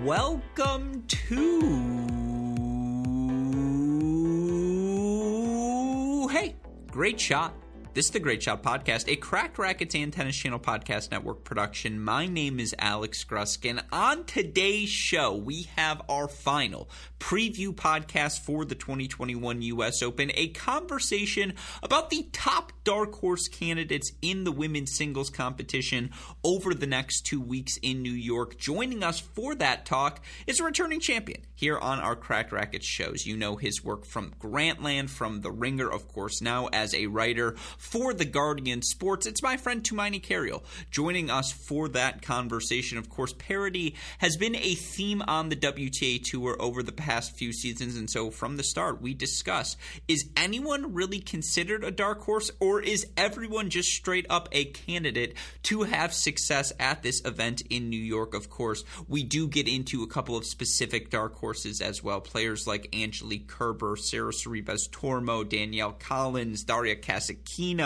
welcome to Great Shot. This is the Great Shot Podcast, a Cracked Racquets and Tennis Channel Podcast Network production. My name is Alex Gruskin. On today's show, we have our final preview podcast for the 2021 U.S. Open, a conversation about the top dark horse candidates in the women's singles competition over the next 2 weeks in New York. Joining us for that talk is a returning champion here on our Cracked Racquets shows. You know his work from Grantland, from The Ringer, of course, now as a writer for The Guardian Sports. It's my friend Tumaini Carriel joining us for that conversation. Of course, parity has been a theme on the WTA Tour over the past few seasons, and so from the start we discuss, is anyone really considered a dark horse, or is everyone just straight up a candidate to have success at this event in New York? Of course, we do get into a couple of specific dark horses as well, players like Angelique Kerber, Sarah Sorribes Tormo, Danielle Collins, Daria Kasatkina,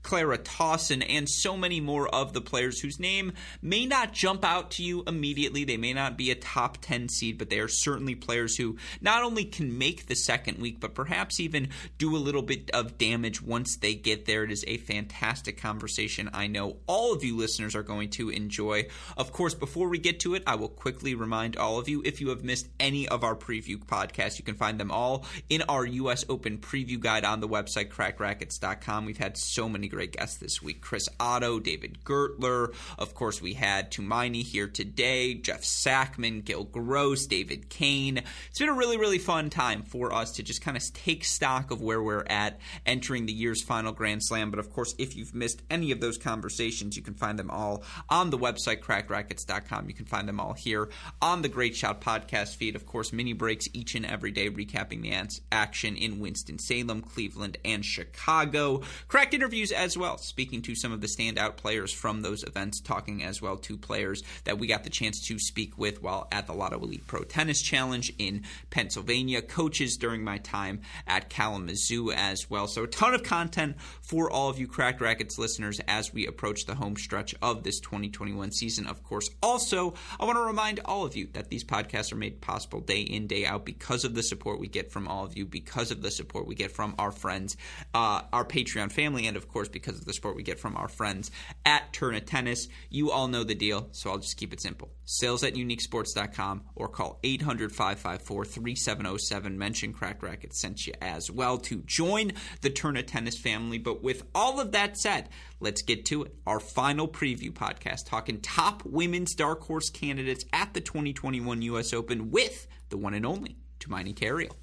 Clara Tauson, and so many more of the players whose name may not jump out to you immediately. They may not be a top 10 seed, but they are certainly players who not only can make the second week, but perhaps even do a little bit of damage once they get there. It is a fantastic conversation I know all of you listeners are going to enjoy. Of course, before we get to it, I will quickly remind all of you, if you have missed any of our preview podcasts, you can find them all in our U.S. Open preview guide on the website, crackrackets.com. We've had so many great guests this week. Chris Otto, David Gertler. Of course, we had Tumaini here today, Jeff Sackman, Gil Gross, David Kane. It's been a really, really fun time for us to just kind of take stock of where we're at entering the year's final Grand Slam. But of course, if you've missed any of those conversations, you can find them all on the website, crackrackets.com. You can find them all here on the Great Shot podcast feed. Of course, mini breaks each and every day recapping the action in Winston-Salem, Cleveland, and Chicago. Cracked interviews as well, speaking to some of the standout players from those events, talking as well to players that we got the chance to speak with while at the Lotto Elite Pro Tennis Challenge in Pennsylvania, coaches during my time at Kalamazoo as well. So a ton of content for all of you Cracked Racquets listeners as we approach the home stretch of this 2021 season. Of course, also, I want to remind all of you that these podcasts are made possible day in, day out because of the support we get from all of you, because of the support we get from our friends, our Patreon family, and of course, because of the support we get from our friends at Turn of Tennis. You all know the deal, so I'll just keep it simple. Sales@uniquesports.com or call 800-554-3707. Mention Cracked Racquets sent you as well to join the Turn of Tennis family. But with all of that said, let's get to it. Our final preview podcast, talking top women's dark horse candidates at the 2021 U.S. Open with the one and only Tumaini Carriel.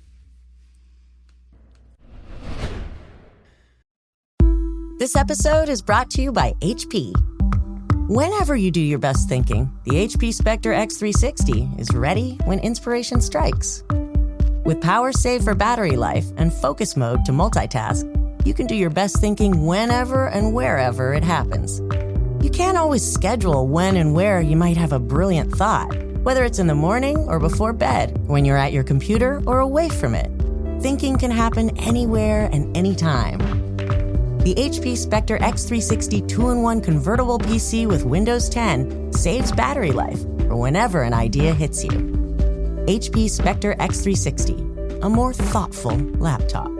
This episode is brought to you by HP. Whenever you do your best thinking, the HP Spectre X360 is ready when inspiration strikes. With power save for battery life and focus mode to multitask, you can do your best thinking whenever and wherever it happens. You can't always schedule when and where you might have a brilliant thought, whether it's in the morning or before bed, when you're at your computer or away from it. Thinking can happen anywhere and anytime. The HP Spectre X360 2-in-1 convertible PC with Windows 10 saves battery life for whenever an idea hits you. HP Spectre X360, a more thoughtful laptop.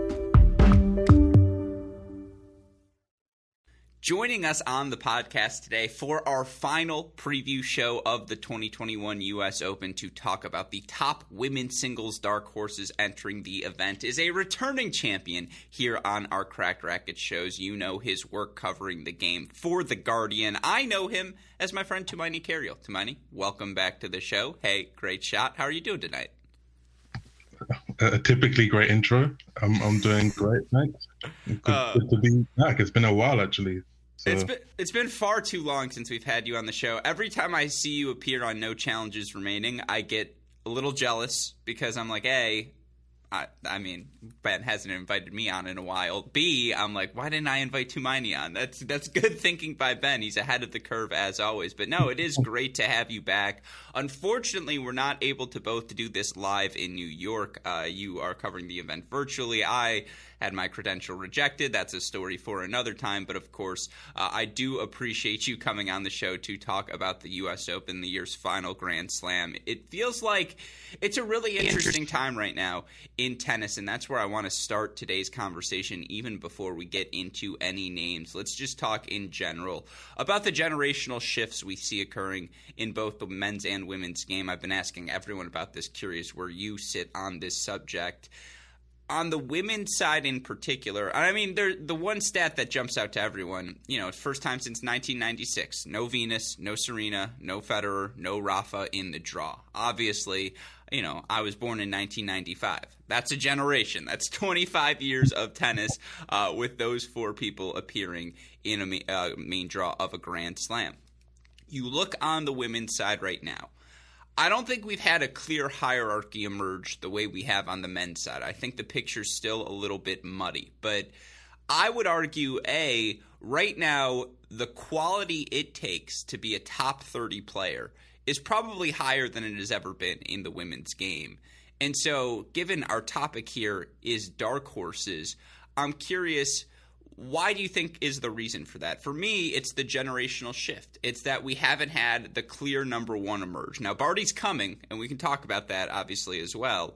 Joining us on the podcast today for our final preview show of the 2021 U.S. Open to talk about the top women's singles dark horses entering the event is a returning champion here on our Cracked Racquets shows. You know his work covering the game for The Guardian. I know him as my friend Tumaini Carriel. Tumaini, welcome back to the show. Hey, great shot. How are you doing tonight? A typically great intro. I'm doing great, thanks. Good to be back. It's been a while, actually. So. It's been far too long since we've had you on the show. Every time I see you appear on No Challenges Remaining, I get a little jealous because I'm like, A, I mean, Ben hasn't invited me on in a while. B, I'm like, why didn't I invite Tumaini on? That's good thinking by Ben. He's ahead of the curve as always. But no, it is great to have you back. Unfortunately, we're not able to both do this live in New York. You are covering the event virtually. I had my credential rejected. That's a story for another time. But of course, I do appreciate you coming on the show to talk about the U.S. Open, the year's final Grand Slam. It feels like it's a really interesting time right now in tennis, and that's where I want to start today's conversation even before we get into any names. Let's just talk in general about the generational shifts we see occurring in both the men's and women's game. I've been asking everyone about this, curious where you sit on this subject. On the women's side in particular, I mean, the one stat that jumps out to everyone, it's first time since 1996. No Venus, no Serena, no Federer, no Rafa in the draw. Obviously, I was born in 1995. That's a generation. That's 25 years of tennis with those four people appearing in a main draw of a Grand Slam. You look on the women's side right now. I don't think we've had a clear hierarchy emerge the way we have on the men's side. I think the picture's still a little bit muddy. But I would argue, right now, the quality it takes to be a top 30 player is probably higher than it has ever been in the women's game. And so, given our topic here is dark horses, I'm curious, why do you think is the reason for that? For me, it's the generational shift. It's that we haven't had the clear number one emerge. Now, Barty's coming, and we can talk about that obviously as well.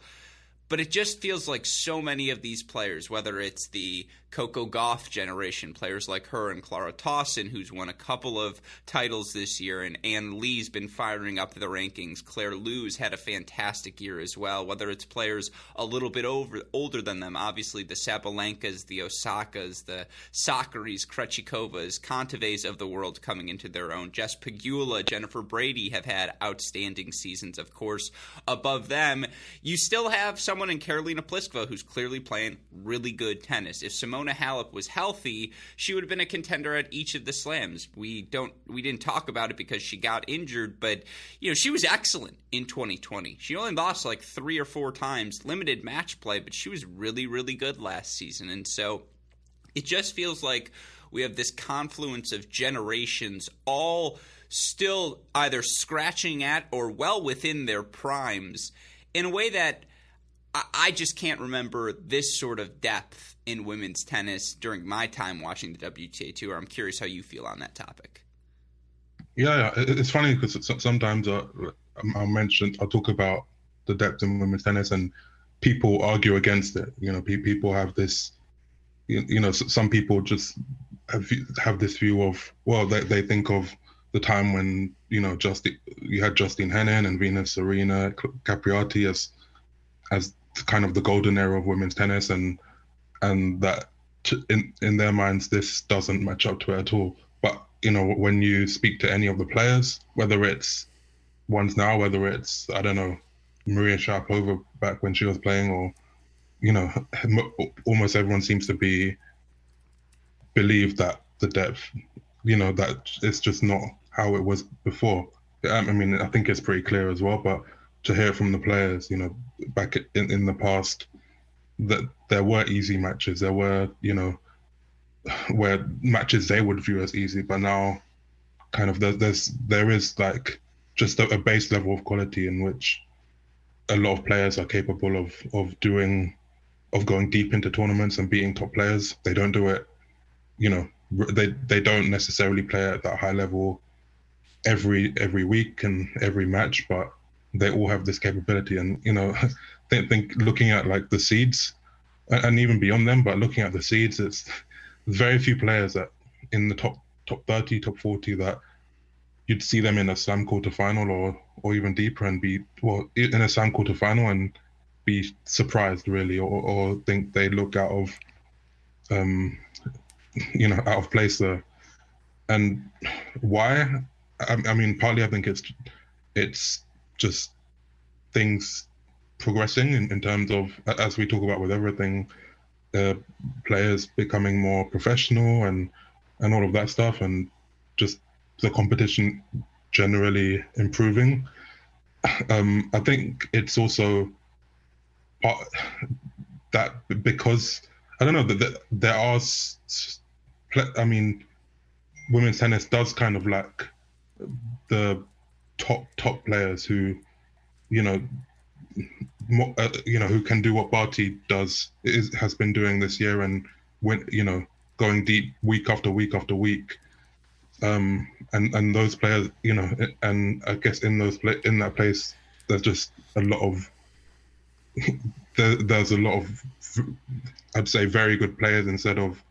But it just feels like so many of these players, whether it's the Coco Gauff generation, players like her and Clara Tauson, who's won a couple of titles this year, and Ann Lee's been firing up the rankings. Claire Liu's had a fantastic year as well, whether it's players a little bit older than them. Obviously, the Sabalenkas, the Osakas, the Sakuris, Krejcikovas, Kontave's of the world coming into their own. Jess Pegula, Jennifer Brady have had outstanding seasons, of course. Above them, you still have someone in Karolina Pliskova who's clearly playing really good tennis. If Simona Halep was healthy, she would have been a contender at each of the slams. We didn't talk about it because she got injured, but she was excellent in 2020. She only lost like 3 or 4 times, limited match play, but she was really, really good last season. And so it just feels like we have this confluence of generations all still either scratching at or well within their primes in a way that I just can't remember this sort of depth in women's tennis during my time watching the WTA Tour. I'm curious how you feel on that topic. Yeah, it's funny because sometimes I'll talk about the depth in women's tennis and people argue against it. People have this, some people just have this view of, well, they think of the time when, you had Justine Henin and Venus, Serena, Capriati as kind of the golden era of women's tennis, and that in their minds this doesn't match up to it at all. But when you speak to any of the players, whether it's ones now, whether it's Maria Sharapova back when she was playing, or almost everyone seems to believe that the depth, that it's just not how it was before. I mean, I think it's pretty clear as well, but to hear from the players, back in the past, that there were easy matches. There were, where matches they would view as easy, but now kind of there is like just a base level of quality in which a lot of players are capable of going deep into tournaments and beating top players. They don't do it, they don't necessarily play at that high level every week and every match, but they all have this capability. And think looking at like the seeds and even beyond them, but looking at the seeds, it's very few players that in the top 30, top 40 that you'd see them in a slam quarterfinal or even deeper and be in a slam quarterfinal and be surprised really, or think they look out of out of place there. And why? I mean, partly I think it's just things progressing in terms of, as we talk about with everything, players becoming more professional and all of that stuff, and just the competition generally improving. I think it's also part that because I don't know that there are. I mean, women's tennis does kind of lack the top players who, who can do what Barty has been doing this year, and going deep week after week after week. And those players, and I guess in that place, there's just a lot of there's a lot of, I'd say, very good players instead of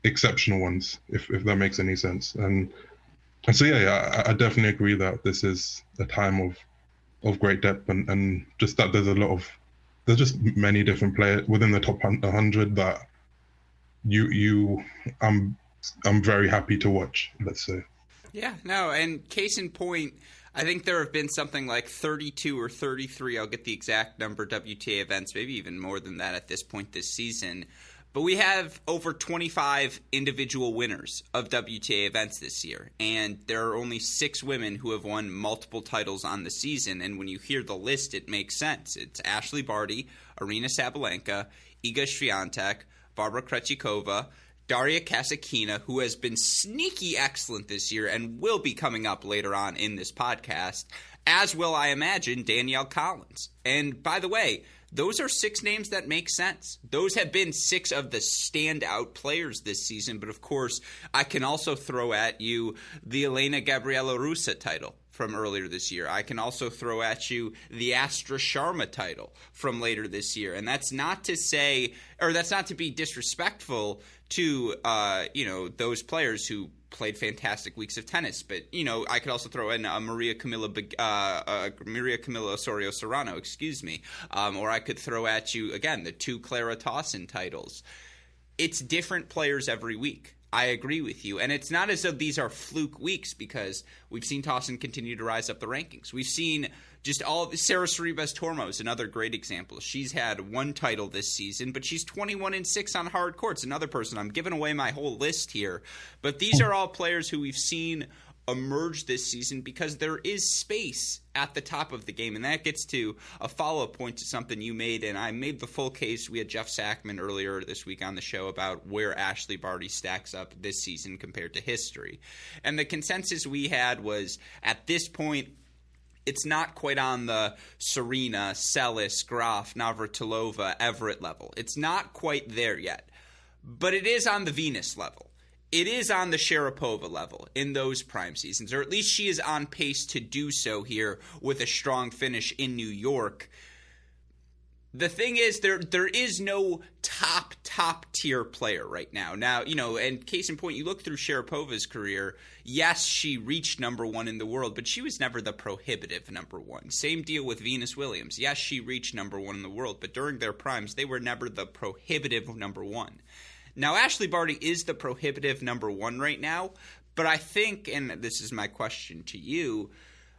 exceptional ones, if that makes any sense. And so I definitely agree that this is a time of great depth, and just that there's just many different players within the top 100 that I'm very happy to watch, let's say. Yeah, no, and case in point, I think there have been something like 32 or 33, I'll get the exact number, WTA events, maybe even more than that at this point this season. But we have over 25 individual winners of WTA events this year, and there are only 6 women who have won multiple titles on the season. And when you hear the list, it makes sense. It's Ashley Barty, Aryna Sabalenka, Iga Swiatek, Barbara Krejcikova, Daria Kasatkina, who has been sneaky excellent this year and will be coming up later on in this podcast, as will, I imagine, Danielle Collins. And by the way, those are 6 names that make sense. Those have been 6 of the standout players this season. But of course, I can also throw at you the Elena Gabriela Russa title from earlier this year. I can also throw at you the Astra Sharma title from later this year. And that's not to say, or that's not to be disrespectful to those players who played fantastic weeks of tennis, but I could also throw in Maria Camila Osorio Serrano, or I could throw at you again the 2 Clara Tauson titles. It's different players every week. I agree with you, and it's not as though these are fluke weeks, because we've seen Tauson continue to rise up the rankings. We've seen just all of Sarah Sorribes Tormos, another great example. She's had 1 title this season, but she's 21-6 on hard courts. Another person. I'm giving away my whole list here, but these are all players who we've seen emerge this season because there is space at the top of the game. And that gets to a follow-up point to something you made, and I made the full case. We had Jeff Sackman earlier this week on the show about where Ashley Barty stacks up this season compared to history. And the consensus we had was, at this point, it's not quite on the Serena, Seles, Graf, Navratilova, Everett level. It's not quite there yet. But it is on the Venus level. It is on the Sharapova level in those prime seasons, or at least she is on pace to do so here with a strong finish in New York. The thing is, there is no top tier player right now. Now, and case in point, you look through Sharapova's career, yes, she reached number 1 in the world, but she was never the prohibitive number 1. Same deal with Venus Williams. Yes, she reached number 1 in the world, but during their primes, they were never the prohibitive number 1. Now, Ashley Barty is the prohibitive number 1 right now, but I think, and this is my question to you,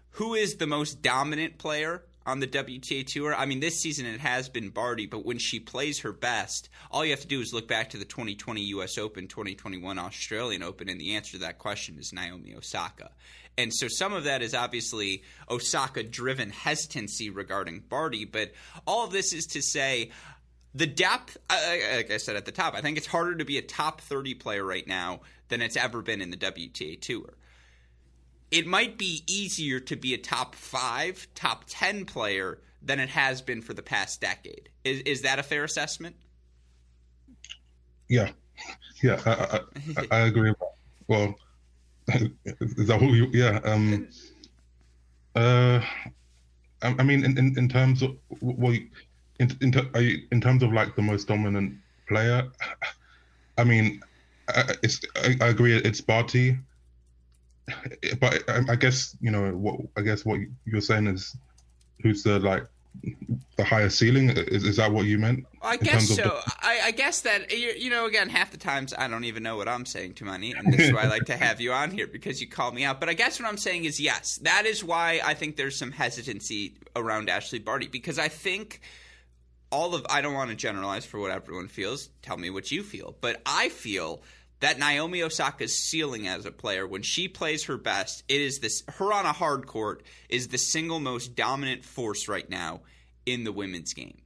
who is the most dominant player on the WTA Tour? I mean, this season it has been Barty, but when she plays her best, all you have to do is look back to the 2020 U.S. Open, 2021 Australian Open, and the answer to that question is Naomi Osaka. And so some of that is obviously Osaka-driven hesitancy regarding Barty, but all of this is to say, the depth, like I said at the top, I think it's harder to be a top 30 player right now than it's ever been in the WTA Tour. It might be easier to be a top 5, top 10 player than it has been for the past decade. Is that a fair assessment? Yeah, I agree. Well, is that what you? Yeah. I mean, in terms of in terms of like the most dominant player, I mean, I agree. It's Barty, but I guess what you're saying is who's the higher ceiling? Is that what you meant? I guess so. I guess that, again, half the times I don't even know what I'm saying to Money, and this is why I like to have you on here, because you call me out. But I guess what I'm saying is, yes, that is why I think there's some hesitancy around Ashley Barty, because I think I don't want to generalize for what everyone feels. Tell me what you feel. But I feel that Naomi Osaka's ceiling as a player, when she plays her best, her on a hard court is the single most dominant force right now in the women's game.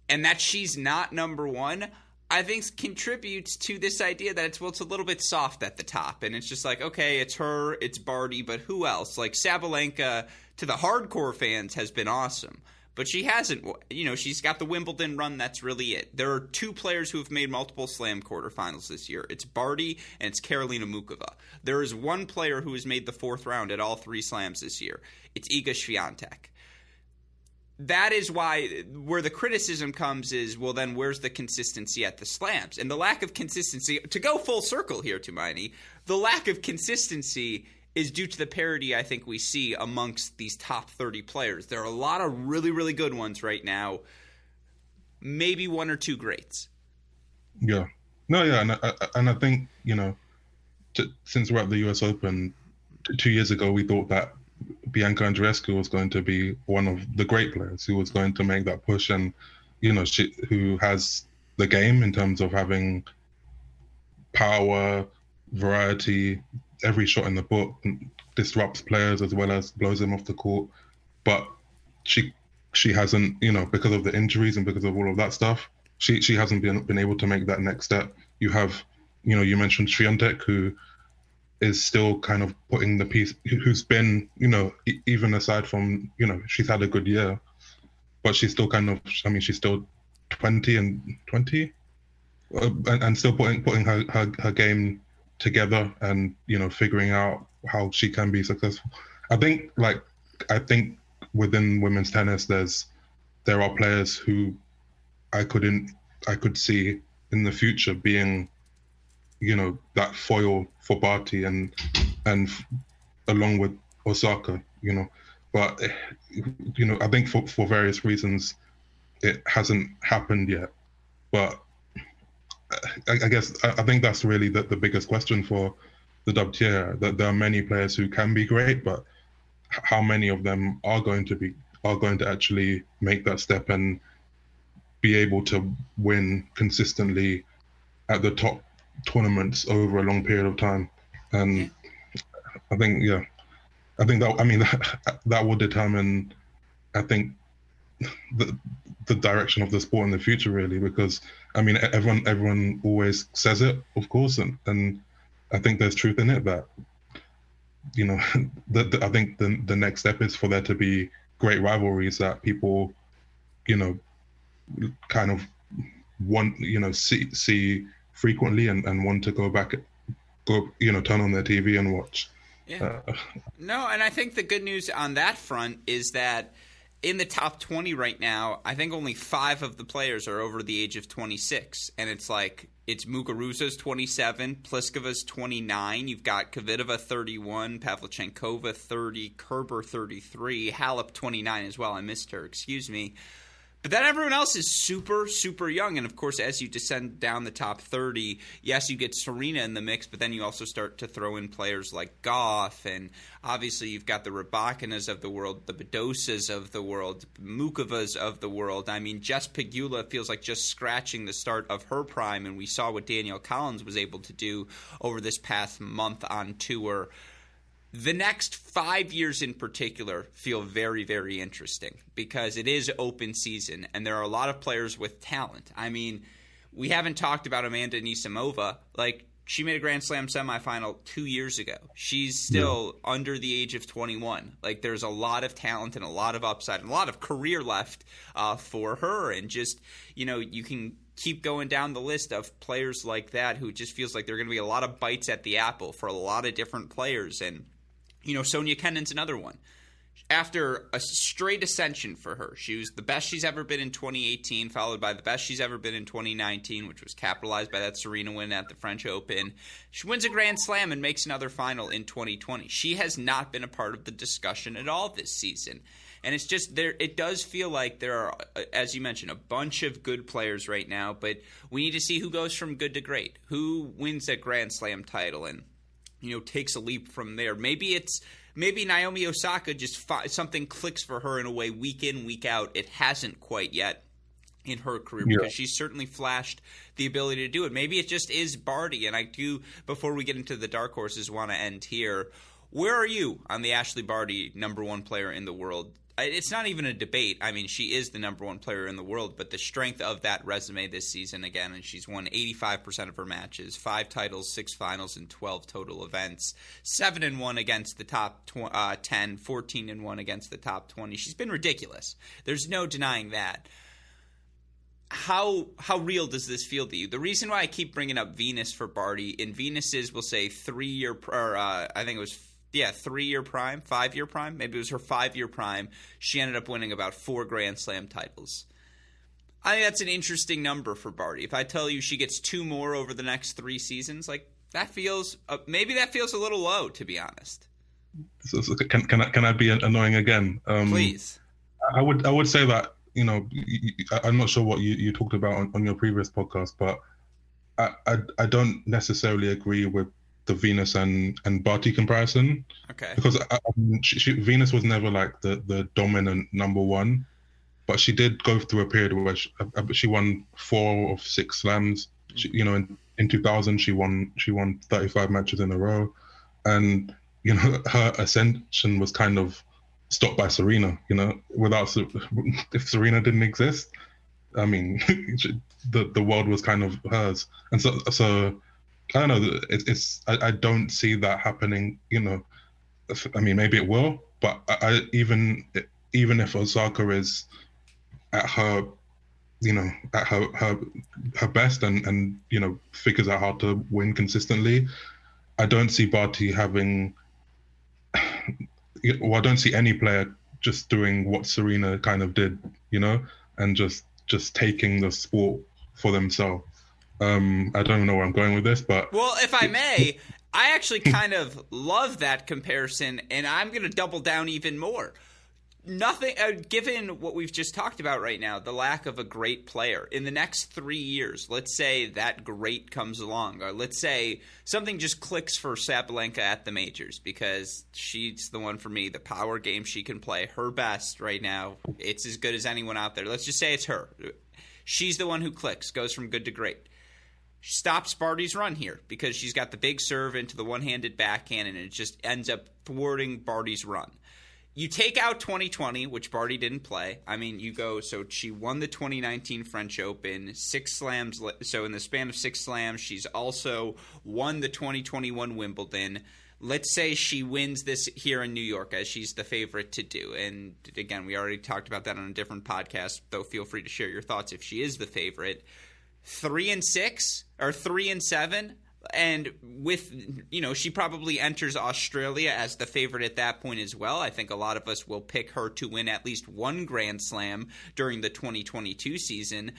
And that she's not number 1, I think contributes to this idea that it's a little bit soft at the top. And it's just like, okay, it's her, it's Barty, but who else? Like Sabalenka, to the hardcore fans, has been awesome. But she hasn't. She's got the Wimbledon run. That's really it. There are two players who have made multiple Slam quarterfinals this year. It's Barty and it's Karolina Mukova. There is one player who has made the fourth round at all three Slams this year. It's Iga Swiatek. That is where the criticism comes is, well, then where's the consistency at the Slams? And the lack of consistency, to go full circle here, Tumaini, the lack of consistency is due to the parity I think we see amongst these top 30 players. There are a lot of really, really good ones right now. Maybe one or two greats. Yeah. No, yeah. And I think, since we're at the US Open, 2 years ago, we thought that Bianca Andreescu was going to be one of the great players who was going to make that push and, who has the game in terms of having power, variety, every shot in the book, disrupts players as well as blows them off the court. But she hasn't, because of the injuries and because of all of that stuff, she hasn't been able to make that next step. You have, you mentioned Swiatek, who is still kind of putting the piece, who's been, even aside from, she's had a good year, but she's still she's still 20 and still putting her game together and figuring out how she can be successful. I think within women's tennis there are players who I could see in the future being that foil for Barty and along with Osaka, but I think for various reasons it hasn't happened yet. But I guess I think that's really the biggest question for the WTA, that there are many players who can be great, but how many of them are going to actually make that step and be able to win consistently at the top tournaments over a long period of time. And I think that will determine, I think, the direction of the sport in the future, really, because everyone always says it, of course, and I think there's truth in it that I think the next step is for there to be great rivalries that people kind of want see frequently and want to turn on their TV and watch. No, and I think the good news on that front is that in the top 20 right now, I think only 5 of the players are over the age of 26. And it's Muguruza's 27, Pliskova's 29. You've got Kvitova 31, Pavlyuchenkova 30, Kerber 33, Halep 29 as well. I missed her, excuse me. But then everyone else is super, super young. And, of course, as you descend down the top 30, yes, you get Serena in the mix, but then you also start to throw in players like Goff. And obviously you've got the Rybakinas of the world, the Badosas of the world, Mukovas of the world. I mean, Jess Pegula feels like just scratching the start of her prime, and we saw what Danielle Collins was able to do over this past month on tour. The next 5 years in particular feel very, very interesting because it is open season and there are a lot of players with talent. I mean, we haven't talked about Amanda Anisimova. She made a Grand Slam semifinal 2 years ago. She's still under the age of 21. There's a lot of talent and a lot of upside and a lot of career left for her. And just, you can keep going down the list of players like that who just feels like there are going to be a lot of bites at the apple for a lot of different players. And Sonia Kenin's another one. After a straight ascension for her, she was the best she's ever been in 2018, followed by the best she's ever been in 2019, which was capitalized by that Serena win at the French Open. She wins a Grand Slam and makes another final in 2020. She has not been a part of the discussion at all this season. And it's just there. It does feel like there are, as you mentioned, a bunch of good players right now, but we need to see who goes from good to great, who wins a Grand Slam title and takes a leap from there. Maybe Naomi Osaka just something clicks for her in a way week in, week out. It hasn't quite yet in her career because she's certainly flashed the ability to do it. Maybe it just is Barty. And I do, before we get into the dark horses, want to end here. Where are you on the Ashley Barty #1 player in the world it's not even a debate. I mean, she is the number one player in the world, but the strength of that resume this season, again, and she's won 85% of her matches, 5 titles, 6 finals, and 12 total events, 7-1 against the top 10, 14-1 against the top 20. She's been ridiculous. There's no denying that. How real does this feel to you? The reason why I keep bringing up Venus for Barty, in Venus's, we'll say 3-year, or I think it was 3-year prime, 5-year prime. Maybe it was her 5-year prime. She ended up winning about 4 Grand Slam titles. I think that's an interesting number for Barty. If I tell you she gets 2 more over the next 3 seasons, like that feels maybe that feels a little low, to be honest. So can I be annoying again? Please. I would say that, you know, I'm not sure what you talked about on your previous podcast, but I don't necessarily agree with the Venus and Barty comparison. Okay. Because Venus was never like the dominant number one, but she did go through a period where she won 4 of 6 slams. You know, in 2000 she won 35 matches in a row, and you know her ascension was kind of stopped by Serena. You know, if Serena didn't exist, I mean, the world was kind of hers. And so I don't know. I don't see that happening. You know, I mean, maybe it will, but even if Osaka is at her, you know, at her best and you know figures out how to win consistently, I don't see Barty having. Well, I don't see any player just doing what Serena kind of did, you know, and just taking the sport for themselves. I don't know where I'm going with this, but... Well, if I may, I actually kind of love that comparison, and I'm going to double down even more. Nothing, given what we've just talked about right now, the lack of a great player, in the next 3 years, let's say that great comes along, or let's say something just clicks for Sabalenka at the majors, because she's the one for me, the power game she can play, her best right now, it's as good as anyone out there. Let's just say it's her. She's the one who clicks, goes from good to great. Stops Barty's run here because she's got the big serve into the one-handed backhand, and it just ends up thwarting Barty's run. You take out 2020, which Barty didn't play. I mean, you go, so she won the 2019 French Open, 6 slams. So in the span of 6 slams, she's also won the 2021 Wimbledon. Let's say she wins this here in New York, as she's the favorite to do. And again, we already talked about that on a different podcast, though feel free to share your thoughts if she is the favorite. 3-6 or 3-7. And with, you know, she probably enters Australia as the favorite at that point as well. I think a lot of us will pick her to win at least 1 Grand Slam during the 2022 season.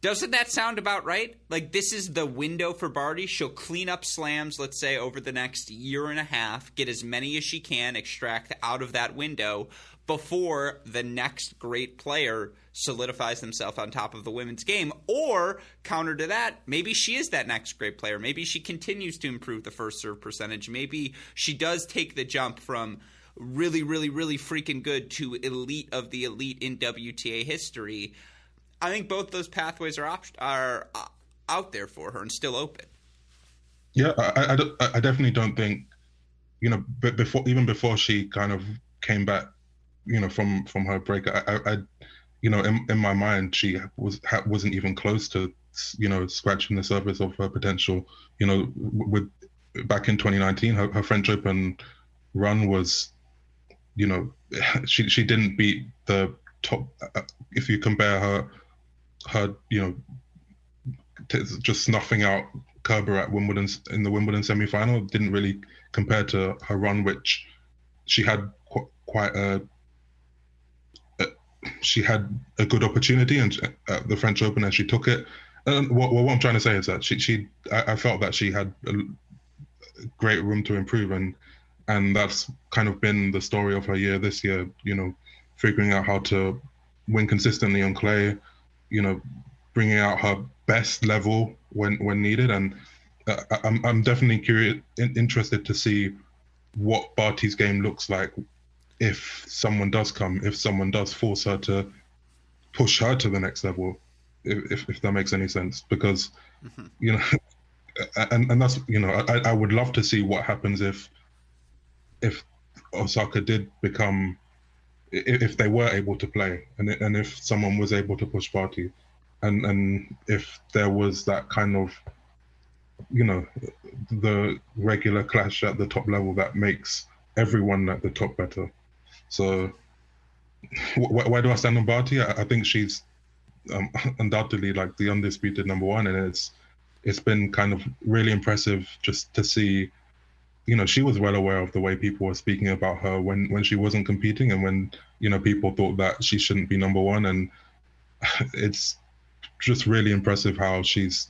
Doesn't that sound about right? Like, this is the window for Barty. She'll clean up slams, let's say, over the next year and a half, get as many as she can, extract out of that window before the next great player solidifies themselves on top of the women's game. Or, counter to that, maybe she is that next great player. Maybe she continues to improve the first serve percentage. Maybe she does take the jump from really, really, really freaking good to elite of the elite in WTA history. I think both those pathways are out there for her and still open. Yeah, I definitely don't think, you know, but before she kind of came back, you know, from her break, I you know, in my mind, she wasn't even close to, you know, scratching the surface of her potential. You know, with back in 2019, her French Open run was, you know, she didn't beat the top. If you compare her, you know, just snuffing out Kerber at Wimbledon in the Wimbledon semi-final, didn't really compare to her run, which she had quite a. She had a good opportunity and the French Open, and she took it. And what I'm trying to say is that I felt that she had a great room to improve, and that's kind of been the story of her year this year. You know, figuring out how to win consistently on clay, you know, bringing out her best level when needed. And I'm definitely interested to see what Barty's game looks like if someone does force her to push her to the next level, if that makes any sense. Because, you know, and that's, you know, I would love to see what happens if Osaka did become if they were able to play, and if someone was able to push Barty, and if there was that kind of, the regular clash at the top level that makes everyone at the top better. So why do I stand on Barty? I think she's undoubtedly like the undisputed number one, and it's been kind of really impressive just to see. She was well aware of the way people were speaking about her when she wasn't competing, and when people thought that she shouldn't be number one, and it's just really impressive how she's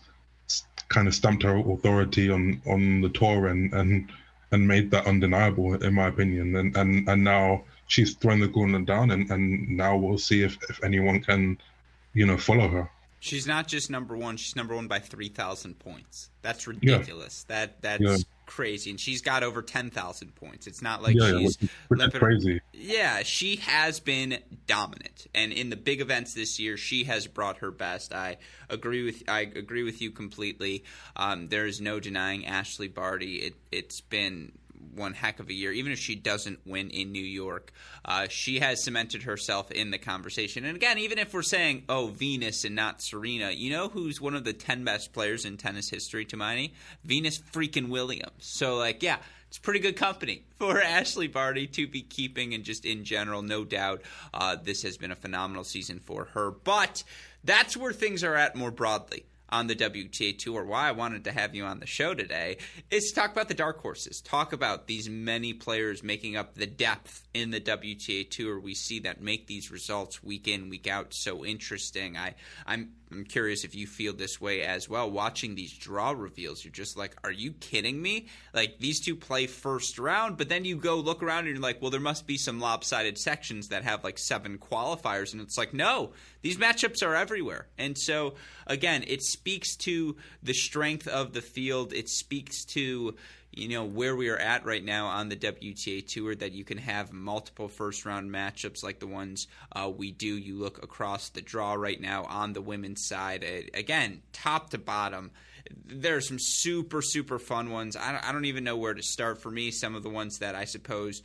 kind of stamped her authority on the tour and made that undeniable, in my opinion. And now she's thrown the gauntlet down, and now we'll see if anyone can, follow her. She's not just number one; she's number one by 3,000 points. That's ridiculous. Yeah. That's crazy, and she's got over 10,000 points. It's not like she's which is crazy. Yeah, she has been dominant, and in the big events this year, she has brought her best. I agree with you completely. There is no denying Ashley Barty. It's been one heck of a year. Even if she doesn't win in New York, she has cemented herself in the conversation. And again, even if we're saying, Venus and not Serena, who's one of the 10 best players in tennis history, Tumaini? Venus freaking Williams. So, it's pretty good company for Ashley Barty to be keeping, and just in general, no doubt, this has been a phenomenal season for her. But that's where things are at more broadly on the WTA Tour. Why I wanted to have you on the show today is to talk about the dark horses, talk about these many players making up the depth in the WTA Tour. We see that make these results week in, week out so interesting. I'm curious if you feel this way as well. Watching these draw reveals, you're just like, are you kidding me? Like, these two play first round, but then you go look around and you're like, well, there must be some lopsided sections that have like 7 qualifiers, and it's like, no, these matchups are everywhere. And so, again, it speaks to the strength of the field. It speaks to where we are at right now on the WTA Tour, that you can have multiple first-round matchups like the ones we do. You look across the draw right now on the women's side. Again, top to bottom, there are some super, super fun ones. I don't even know where to start. For me, some of the ones that I suppose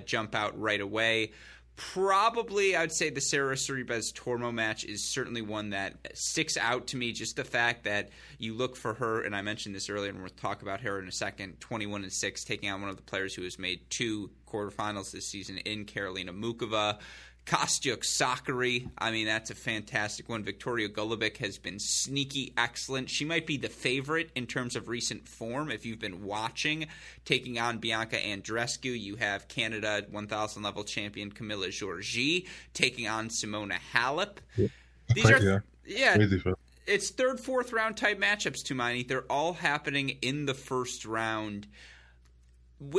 jump out right away. Probably, I would say the Sarah Sorribes-Tormo match is certainly one that sticks out to me. Just the fact that you look for her, and I mentioned this earlier, and we'll talk about her in a second, 21-6, taking on one of the players who has made 2 quarterfinals this season in Karolina Mukova. Kostyuk Sakari, that's a fantastic one. Victoria Golubic has been sneaky excellent. She might be the favorite in terms of recent form if you've been watching. Taking on Bianca Andreescu, you have Canada 1,000 level champion Camilla Giorgi taking on Simona Halep. These are it's 3rd, 4th round type matchups, Tumaini. They're all happening in the first round.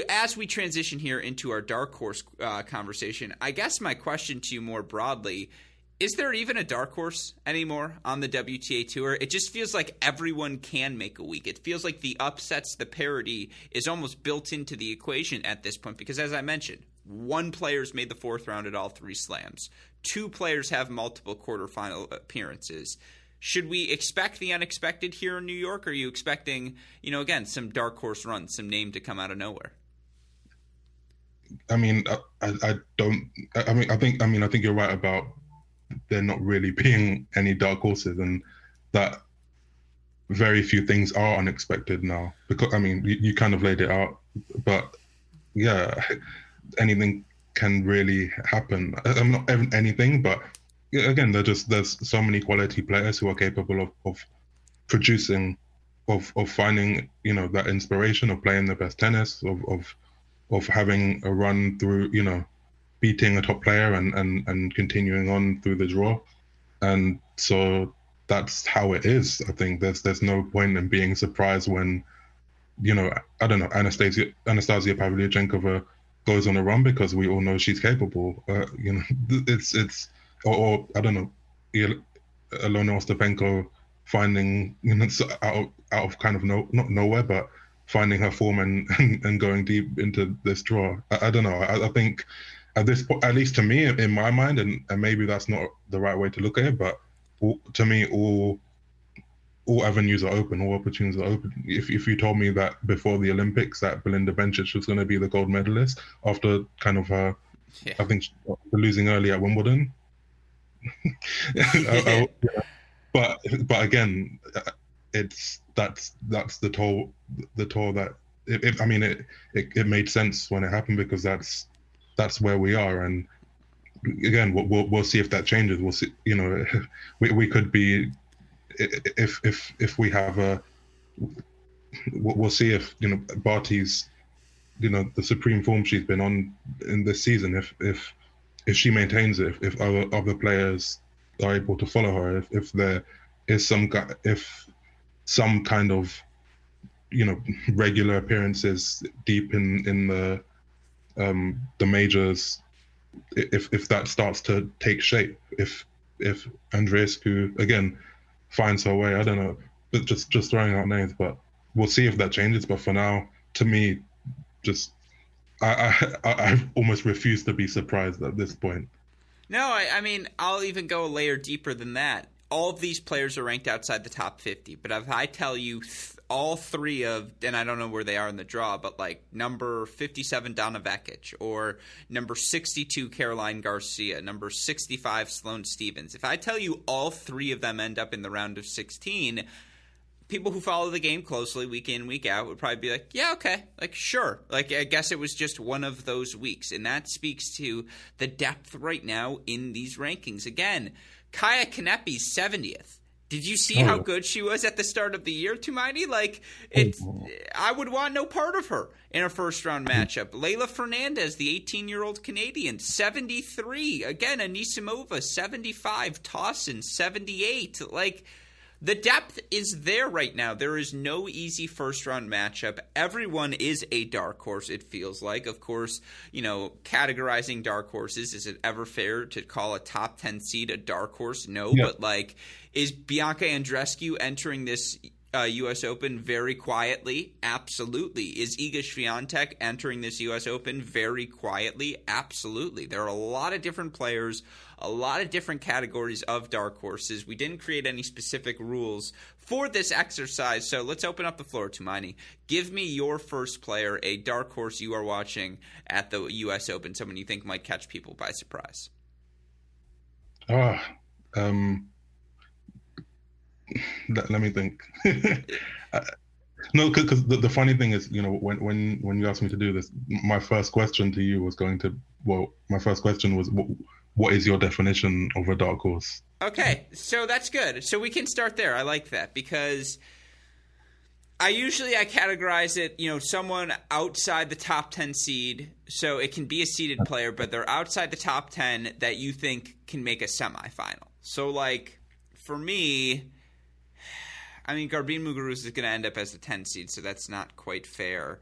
As we transition here into our dark horse conversation, I guess my question to you more broadly, is there even a dark horse anymore on the WTA Tour? It just feels like everyone can make a week. It feels like the upsets, the parity is almost built into the equation at this point because, as I mentioned, 1 player's made the 4th round at all 3 slams. 2 players have multiple quarterfinal appearances. Should we expect the unexpected here in New York? Or are you expecting, again, some dark horse run, some name to come out of nowhere? I think you're right about there not really being any dark horses, and that very few things are unexpected now. Because you kind of laid it out, but yeah, anything can really happen. Not anything, but again, there's so many quality players who are capable of producing, of finding that inspiration, of playing the best tennis, of having a run through, beating a top player and continuing on through the draw. And so that's how it is. I think there's no point in being surprised when, I don't know, Anastasia Pavlyuchenkova goes on a run, because we all know she's capable. It's or I don't know, Ilona Ostapenko finding, out of kind of not nowhere, but finding her form and going deep into this draw. I don't know. I think at this point, at least to me, in my mind, and maybe that's not the right way to look at it, but to me, all avenues are open, all opportunities are open. If you told me that before the Olympics that Belinda Bencic was going to be the gold medalist after kind of her Yeah. I think losing early at Wimbledon. But again, that's the toll that it made sense when it happened, because that's where we are. And again, we'll see if that changes. We'll see. We could be, if we have a, we'll see if Barty's, the supreme form she's been on in this season, if she maintains it, if other players are able to follow her, if there is some kind of regular appearances deep in the majors, if that starts to take shape, if Andreescu again finds her way, I don't know, but just throwing out names, but we'll see if that changes. But for now, to me, just I almost refuse to be surprised at this point. No, I mean, I'll even go a layer deeper than that. All of these players are ranked outside the top 50, but if I tell you all three of, and I don't know where they are in the draw, but like number 57 Donna Vekic, or number 62 Caroline Garcia, number 65 Sloane Stephens, if I tell you all three of them end up in the round of 16, people who follow the game closely week in, week out would probably be like, yeah, okay, like, sure. Like, I guess it was just one of those weeks. And that speaks to the depth right now in these rankings. Again, Kaya Kanepi's 70th. Did you see how good she was at the start of the year, Tumaini? Like, I would want no part of her in a first-round matchup. Leylah Fernandez, the 18-year-old Canadian, 73. Again, Anisimova, 75. Towson, 78. Like, the depth is there right now. There is no easy first-round matchup. Everyone is a dark horse, it feels like. Of course, categorizing dark horses, is it ever fair to call a top 10 seed a dark horse? No, yeah. But, like, is Bianca Andreescu entering this U.S. Open very quietly? Absolutely. Is Iga Swiatek entering this U.S. Open very quietly? Absolutely. There are a lot of different players, a lot of different categories of dark horses. We didn't create any specific rules for this exercise, so let's open up the floor, Tumaini. Give me your first player, a dark horse you are watching at the U.S. Open, someone you think might catch people by surprise. Let me think. No, because the funny thing is, when you asked me to do this, my first question to you was what is your definition of a dark horse? Okay, so that's good. So we can start there. I like that, because I categorize it, someone outside the top 10 seed. So it can be a seeded player, but they're outside the top 10 that you think can make a semifinal. So, like, for me, I mean, Garbine Muguruza is going to end up as the 10 seed, so that's not quite fair.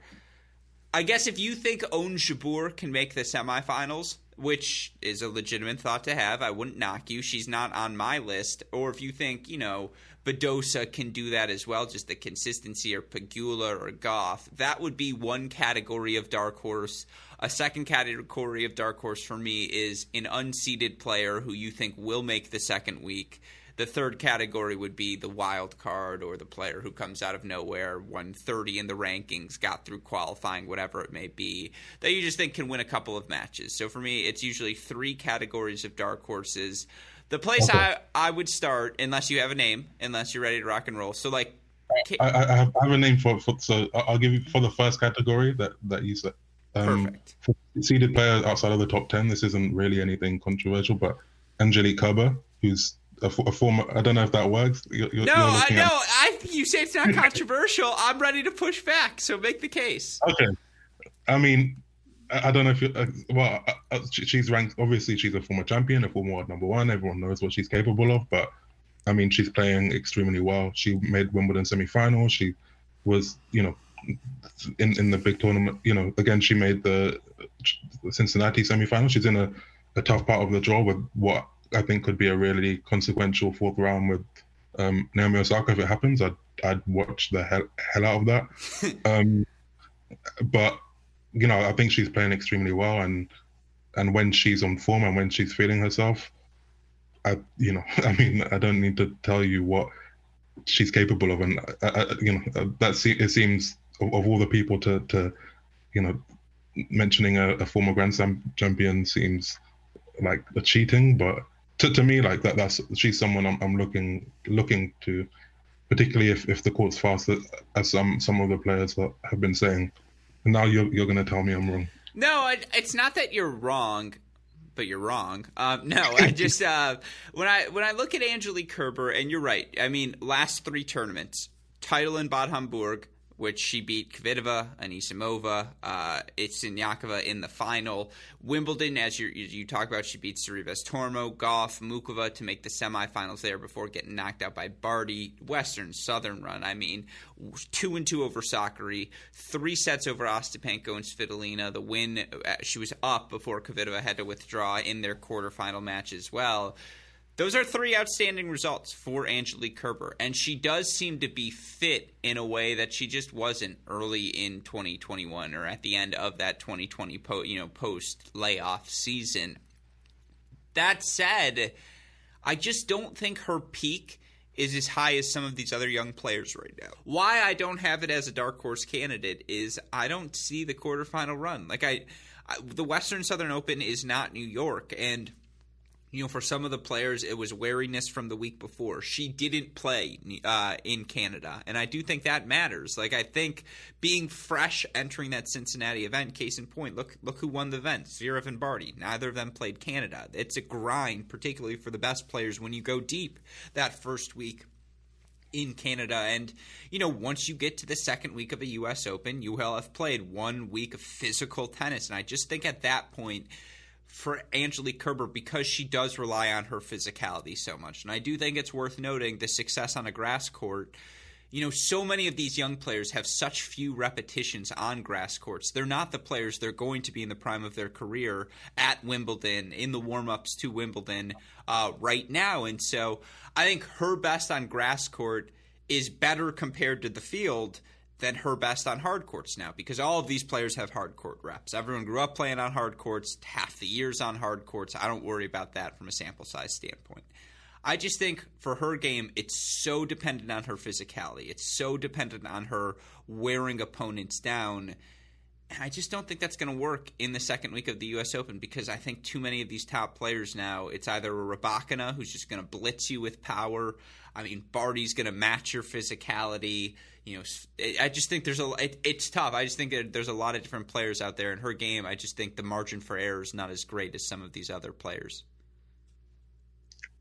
I guess if you think Ons Jabeur can make the semifinals, which is a legitimate thought to have, I wouldn't knock you. She's not on my list. Or if you think, Badosa can do that as well, just the consistency, or Pegula or Goff, that would be one category of dark horse. A second category of dark horse for me is an unseeded player who you think will make the second week. The third category would be the wild card, or the player who comes out of nowhere, won 30 in the rankings, got through qualifying, whatever it may be, that you just think can win a couple of matches. So for me, it's usually three categories of dark horses. The place I would start, unless you have a name, unless you're ready to rock and roll. So, like, I have a name for so I'll give you for the first category that you said. Perfect. For seeded players outside of the top 10, this isn't really anything controversial, but Angelique Kerber, who's a former, I don't know if that works. You say it's not controversial. I'm ready to push back, so make the case. Okay. I mean, I don't know if she's ranked, obviously she's a former champion, a former world number one. Everyone knows what she's capable of, but I mean, she's playing extremely well. She made Wimbledon semi-final. She was, in the big tournament, again, she made the Cincinnati semi-final. She's in a tough part of the draw with what I think could be a really consequential fourth round with Naomi Osaka. If it happens, I'd watch the hell out of that. But I think she's playing extremely well, and when she's on form and when she's feeling herself, I don't need to tell you what she's capable of, and it seems of all the people to mentioning a former Grand Slam champion seems like a cheating, but to me, like that's she's someone I'm looking to, particularly if the court's fast, as some of the players have been saying. And now you're going to tell me I'm wrong. No, it's not that you're wrong, but you're wrong. No, I just when I look at Angelique Kerber, and you're right. I mean, last 3 tournaments, title in Bad Homburg, which she beat Kvitova, Anisimova, Itsiniakova in the final. Wimbledon, as you talk about, she beat Sorribes Tormo, Goff, Mukova to make the semifinals there before getting knocked out by Barty. Western, Southern run. I mean, 2-2 over Sakkari, 3 sets over Ostapenko and Svitolina. The win, she was up before Kvitova had to withdraw in their quarterfinal match as well. Those are 3 outstanding results for Angelique Kerber, and she does seem to be fit in a way that she just wasn't early in 2021 or at the end of that 2020 post-layoff season. That said, I just don't think her peak is as high as some of these other young players right now. Why I don't have it as a dark horse candidate is I don't see the quarterfinal run. The Western Southern Open is not New York, and for some of the players, it was wariness from the week before. She didn't play in Canada, and I do think that matters. I think being fresh entering that Cincinnati event, case in point, look who won the event, Zverev and Barty. Neither of them played Canada. It's a grind, particularly for the best players when you go deep that first week in Canada. And, once you get to the second week of a U.S. Open, you will have played 1 week of physical tennis, and I just think at that point – for Angelique Kerber, because she does rely on her physicality so much. And I do think it's worth noting the success on a grass court. So many of these young players have such few repetitions on grass courts. They're not the players they're going to be in the prime of their career at Wimbledon, in the warm-ups to Wimbledon right now. And so I think her best on grass court is better compared to the field than her best on hard courts now, because all of these players have hard court reps. Everyone grew up playing on hard courts, half the year's on hard courts. I don't worry about that from a sample size standpoint. I just think for her game, it's so dependent on her physicality. It's so dependent on her wearing opponents down. And I just don't think that's going to work in the second week of the U.S. Open, because I think too many of these top players now, it's either a Rybakina who's just going to blitz you with power. I mean, Barty's going to match your physicality. I just think it's tough. I just think that there's a lot of different players out there in her game. I just think the margin for error is not as great as some of these other players.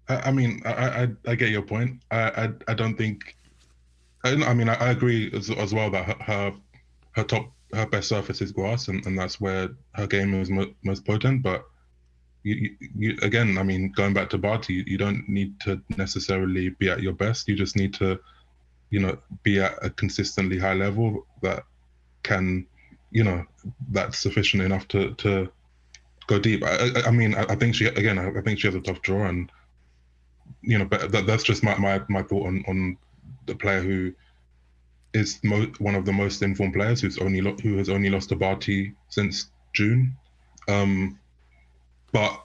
I mean, I get your point. I don't think. I mean, I agree as well that her best surface is grass, and that's where her game is most potent. But you again, I mean, going back to Barty, you don't need to necessarily be at your best. You just need to, be at a consistently high level that can, that's sufficient enough to go deep. I mean, I think she has a tough draw, and but that's just my thought on the player who is one of the most informed players who has only lost to Barty since June. But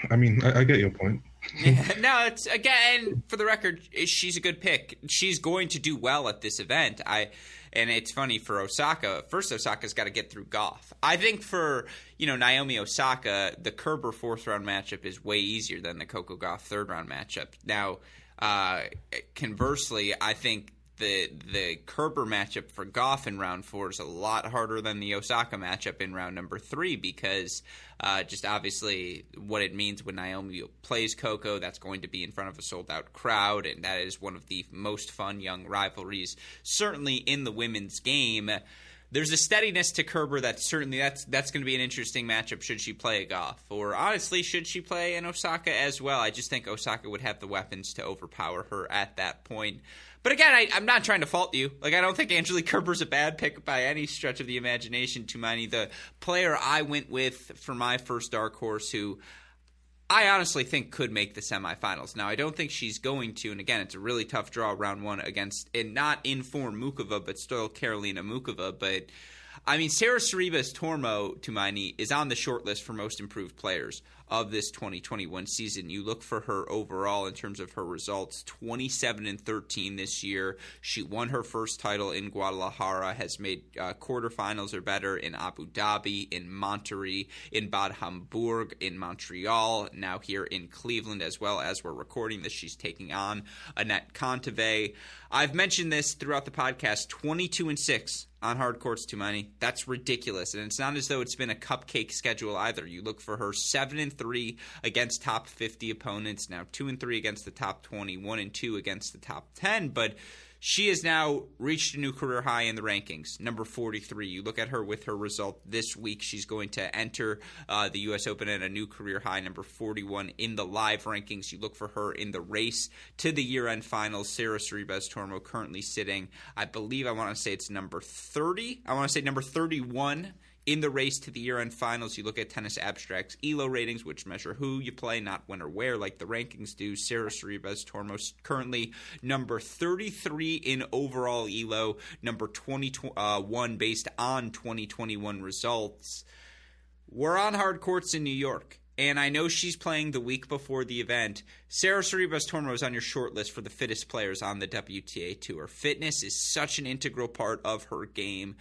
I mean, I get your point. Yeah, no, it's, again, for the record, she's a good pick. She's going to do well at this event. And it's funny for Osaka. First, Osaka's got to get through Goff. I think for Naomi Osaka, the Kerber 4th round matchup is way easier than the Coco Gauff 3rd round matchup. Now, conversely, I think the Kerber matchup for Goff in round 4 is a lot harder than the Osaka matchup in round number 3, because just obviously what it means when Naomi plays Coco, that's going to be in front of a sold-out crowd, and that is one of the most fun young rivalries, certainly in the women's game. There's a steadiness to Kerber that's going to be an interesting matchup should she play a Goff, or honestly, should she play an Osaka as well. I just think Osaka would have the weapons to overpower her at that point. But again, I'm not trying to fault you. I don't think Angelique Kerber's a bad pick by any stretch of the imagination. Tumaini, the player I went with for my first dark horse, who I honestly think could make the semifinals. Now, I don't think she's going to, and again, it's a really tough draw round 1 against, and not in form Mukova, but still Karolina Mukova. But I mean, Sarah Sorribes Tormo, Tumaini, is on the short list for most improved players. of this 2021 season. You look for her overall in terms of her results, 27-13 this year. She won her first title in Guadalajara, has made quarterfinals or better in Abu Dhabi, in Monterrey, in Bad Hamburg, in Montreal, now here in Cleveland, as well as we're recording this. She's taking on Annette Kontaveit. I've mentioned this throughout the podcast, 22-6 on hard courts, Toumani. That's ridiculous. And it's not as though it's been a cupcake schedule either. You look for her 7-3 against top 50 opponents, now 2-3 against the top 20, 1-2 against the top 10. But she has now reached a new career high in the rankings, number 43. You look at her with her result this week. She's going to enter the U.S. Open at a new career high, number 41 in the live rankings. You look for her in the race to the year-end finals. Sarah Sorribes-Tormo currently sitting, I believe, I want to say it's number 30. I want to say number 31 in the race to the year-end finals. You look at Tennis Abstract's ELO ratings, which measure who you play, not when or where, like the rankings do. Sarah Sorribes-Tormo currently number 33 in overall ELO, number 21 based on 2021 results. We're on hard courts in New York, and I know she's playing the week before the event. Sarah Sorribes-Tormo is on your short list for the fittest players on the WTA Tour. Fitness is such an integral part of her game.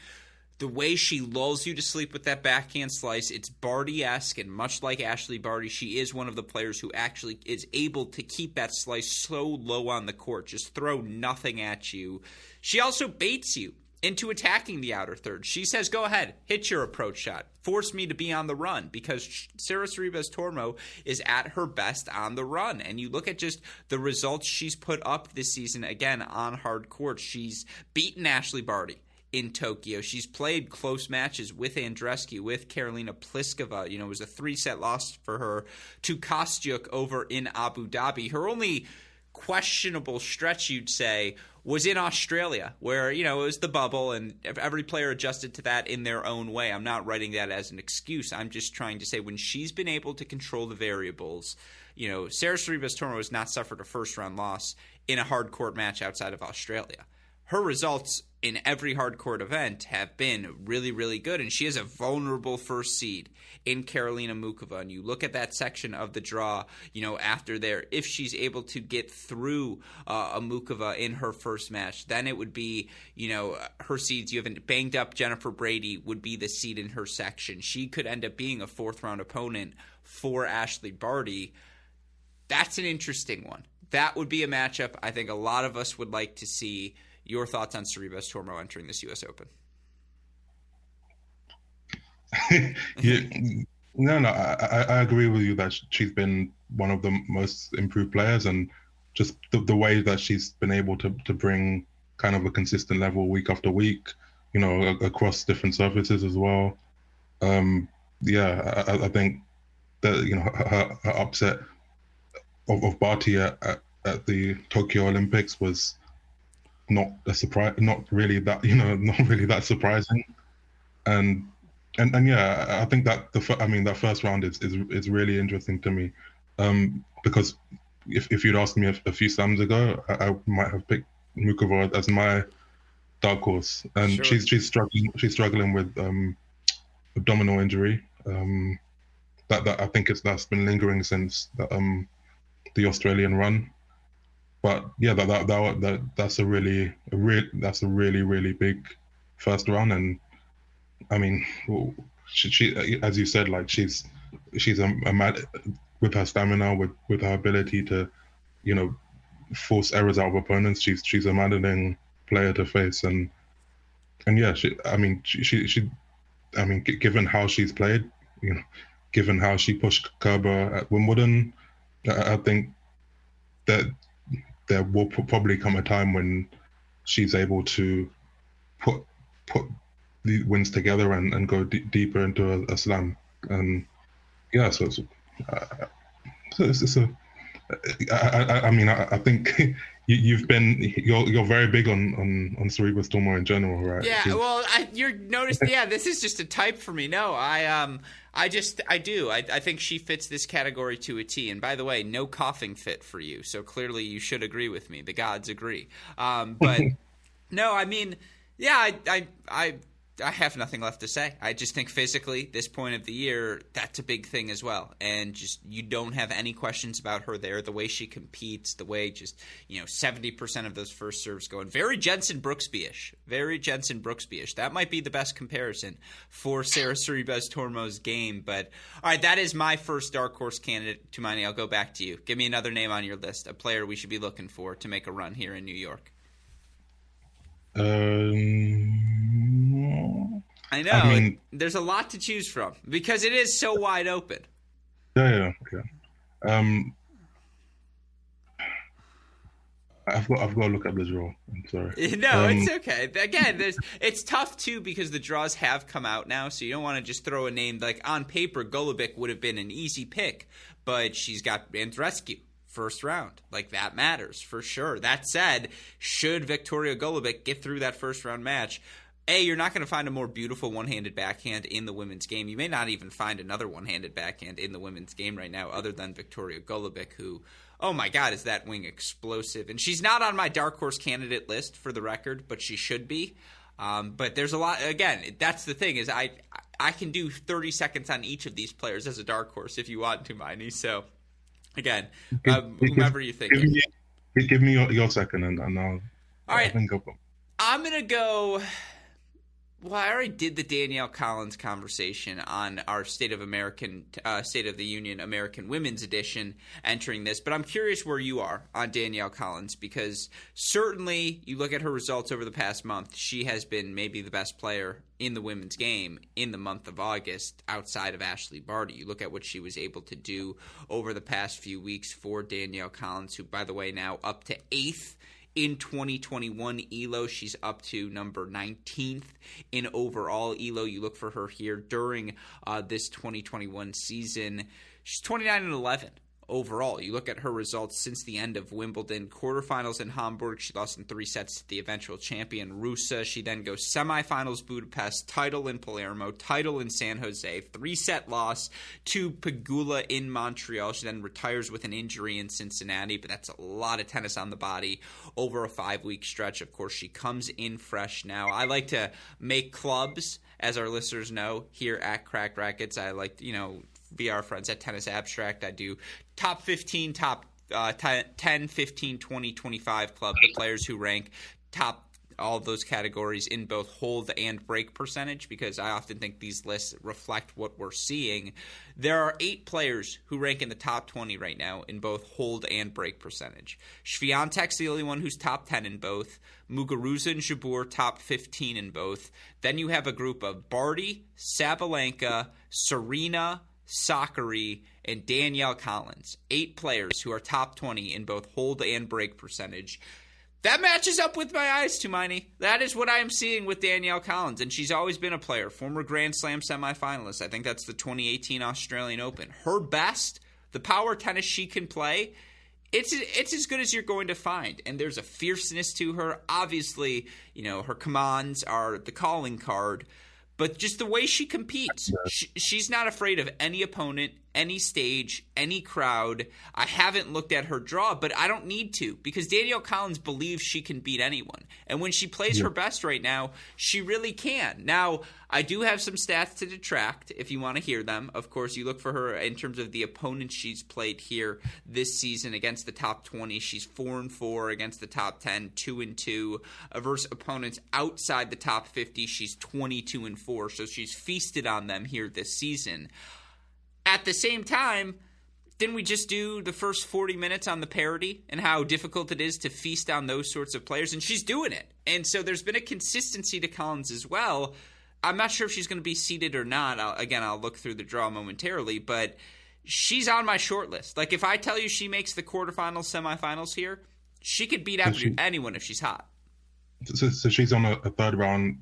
The way she lulls you to sleep with that backhand slice, it's Barty-esque, and much like Ashley Barty, she is one of the players who actually is able to keep that slice so low on the court, just throw nothing at you. She also baits you into attacking the outer third. She says, go ahead, hit your approach shot. Force me to be on the run, because Sarah Sorribes-Tormo is at her best on the run. And you look at just the results she's put up this season, again, on hard courts. She's beaten Ashley Barty in Tokyo. She's played close matches with Andreescu, with Karolina Pliskova. You know, it was a 3-set loss for her to Kostyuk over in Abu Dhabi. Her only questionable stretch, you'd say, was in Australia, where, you know, it was the bubble and every player adjusted to that in their own way. I'm not writing that as an excuse. I'm just trying to say when she's been able to control the variables, you know, Sarah Sorribes-Tormo has not suffered a first-round loss in a hard court match outside of Australia. Her results in every hard court event have been really, really good, and she has a vulnerable first seed in Karolina Muchova. And you look at that section of the draw, you know, after there, if she's able to get through a Muchova in her first match, then it would be, you know, her seeds. You have a banged up Jennifer Brady would be the seed in her section. She could end up being a fourth-round opponent for Ashley Barty. That's an interesting one. That would be a matchup I think a lot of us would like to see. Your thoughts on Sorribes-Tormo entering this U.S. Open? I agree with you that she's been one of the most improved players, and just the way that she's been able to bring kind of a consistent level week after week, you know, across different surfaces as well. I think that, you know, her upset of Barty at the Tokyo Olympics was not a surprise, not really that surprising, and yeah, I think that that first round is really interesting to me, because if you'd asked me a few summers ago, I might have picked Muchova as my dark horse, and sure. she's struggling with abdominal injury, that I think that's been lingering since the Australian run. But yeah, that's a really big first round, and I mean, she as you said, like she's with her stamina, with her ability to, you know, force errors out of opponents. She's a maddening player to face, and yeah, given how she's played, you know, given how she pushed Kerber at Wimbledon, I think that there will probably come a time when she's able to put the wins together and go deeper into a slam. And yeah, I think you're very big on Sorribes-Tormo in general, right? Yeah, well, you're noticed. Yeah, this is just a type for me. No, I do. I think she fits this category to a T. And by the way, no coughing fit for you. So clearly you should agree with me. The gods agree. But no, I mean, yeah, I have nothing left to say. I just think physically, this point of the year, that's a big thing as well. And just you don't have any questions about her there. The way she competes, the way 70% of those first serves going. Very Jensen Brooksby-ish. Very Jensen Brooksby-ish. That might be the best comparison for Sarah Sorribes-Tormo's game. But, all right, that is my first dark horse candidate. Tumaini, I'll go back to you. Give me another name on your list, a player we should be looking for to make a run here in New York. I know. There's a lot to choose from because it is so wide open. Yeah. I've got to look at the draw. I'm sorry. No, it's okay. Again, it's tough too because the draws have come out now, so you don't want to just throw a name like on paper. Golubic would have been an easy pick, but she's got Andreescu. First round. Like, that matters for sure. That said, should Victoria Golubic get through that first round match, you're not going to find a more beautiful one-handed backhand in the women's game. You may not even find another one-handed backhand in the women's game right now other than Victoria Golubic, who, oh my God, is that wing explosive. And she's not on my dark horse candidate list for the record, but she should be. But there's a lot. Again, that's the thing is I can do 30 seconds on each of these players as a dark horse if you want to, Miney. So, again, whomever you think. Give me your second, and I'll. All right. I'm gonna go. Well, I already did the Danielle Collins conversation on our State of the Union American Women's Edition entering this, but I'm curious where you are on Danielle Collins because certainly you look at her results over the past month, she has been maybe the best player in the women's game in the month of August outside of Ashley Barty. You look at what she was able to do over the past few weeks for Danielle Collins, who, by the way, now up to 8th in 2021 ELO. She's up to number 19th in overall ELO. You look for her here during this 2021 season. She's 29-11 overall. You look at her results since the end of Wimbledon. Quarterfinals in Hamburg, she lost in 3 sets to the eventual champion Rusa. She then goes semifinals Budapest, title in Palermo, title in San Jose, 3-set loss to Pegula in Montreal. She then retires with an injury in Cincinnati, but that's a lot of tennis on the body over a 5-week stretch. Of course, she comes in fresh now. I like to make clubs, as our listeners know, here at Cracked Rackets. I like, via our friends at Tennis Abstract. I do top 15, top 10, 15, 20, 25 club, the players who rank top all of those categories in both hold and break percentage, because I often think these lists reflect what we're seeing. There are 8 players who rank in the top 20 right now in both hold and break percentage. Swiatek's the only one who's top 10 in both. Muguruza and Jabeur top 15 in both. Then you have a group of Barty, Sabalenka, Serena, Sakkari, and Danielle Collins. 8 players who are top 20 in both hold and break percentage. That matches up with my eyes, Tumaini. That is what I am seeing with Danielle Collins, and she's always been a player. Former Grand Slam semifinalist. I think that's the 2018 Australian Open. Her best, the power tennis she can play, it's as good as you're going to find. And there's a fierceness to her. Obviously, her commands are the calling card. But just the way she competes, she's not afraid of any opponent, any stage, any crowd. I haven't looked at her draw, but I don't need to because Danielle Collins believes she can beat anyone. And when she plays her best right now, she really can. Now, I do have some stats to detract if you want to hear them. Of course, you look for her in terms of the opponents she's played here this season against the top 20. She's 4-4 against the top 10, 2-2. Versus opponents outside the top 50, she's 22-4. So she's feasted on them here this season. At the same time, didn't we just do the first 40 minutes on the parity and how difficult it is to feast on those sorts of players? And she's doing it. And so there's been a consistency to Collins as well. I'm not sure if she's going to be seeded or not. I'll look through the draw momentarily, but she's on my short list. Like, if I tell you she makes the quarterfinals, semifinals here, she could beat anyone if she's hot. So she's on a third round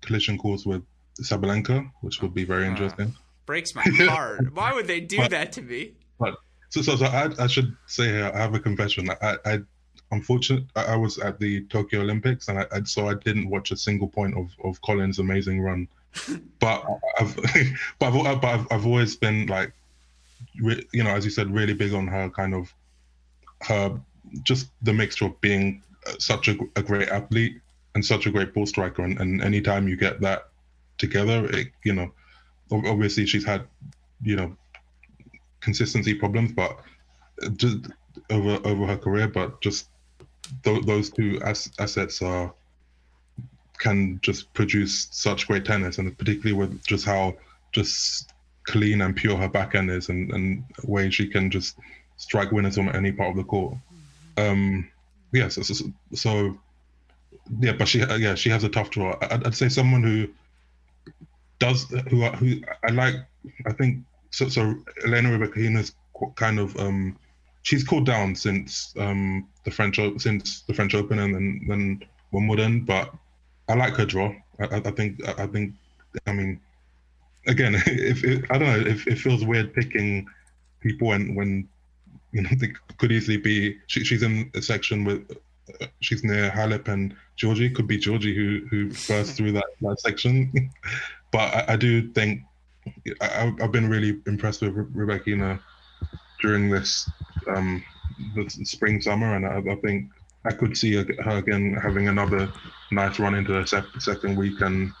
collision course with Sabalenka, which would be very interesting. Breaks my heart. Why would they do that to me? But so I should say here, I have a confession. Unfortunately, I was at the Tokyo Olympics, and I didn't watch a single point of Collins' amazing run. But I've always been like, as you said, really big on her just the mixture of being such a great athlete and such a great ball striker. And anytime you get that together, obviously she's had, consistency problems, but just over her career, but just those two assets can just produce such great tennis, and particularly with just how just clean and pure her backhand is, and way she can just strike winners from any part of the court. But she has a tough draw. I'd say someone who I like. I think so. Elena Rybakina's kind of she's cooled down since the French Open and then Wimbledon, but I like her draw. I think. I mean, again, I don't know. It feels weird picking people when they could easily be. She's in a section with. She's near Halep and Georgie. Could be Georgie who burst through that section. But I do think I've been really impressed with Rybakina during this the spring summer, and I think I could see her again having another nice run into the second week and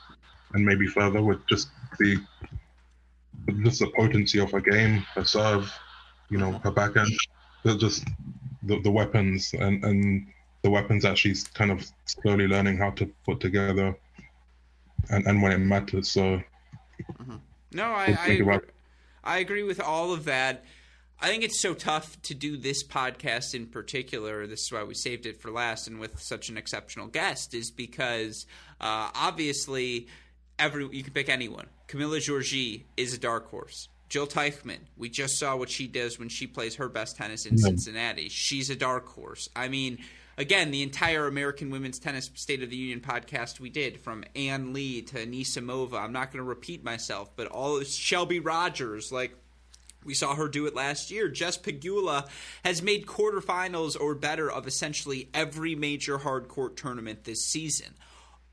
maybe further with just the potency of her game, her serve, her backhand, just the weapons and the weapons that she's kind of slowly learning how to put together and when it matters. So no, I agree with all of that. I think it's so tough to do this podcast in particular. This is why we saved it for last, and with such an exceptional guest, is because obviously you can pick anyone. Camila Giorgi is a dark horse. Jill Teichmann, we just saw what she does when she plays her best tennis in Cincinnati. She's a dark horse. I mean, again, the entire American Women's Tennis State of the Union podcast we did, from Ann Lee to Anisimova, I'm not going to repeat myself, but all Shelby Rogers, we saw her do it last year. Jess Pegula has made quarterfinals or better of essentially every major hard court tournament this season.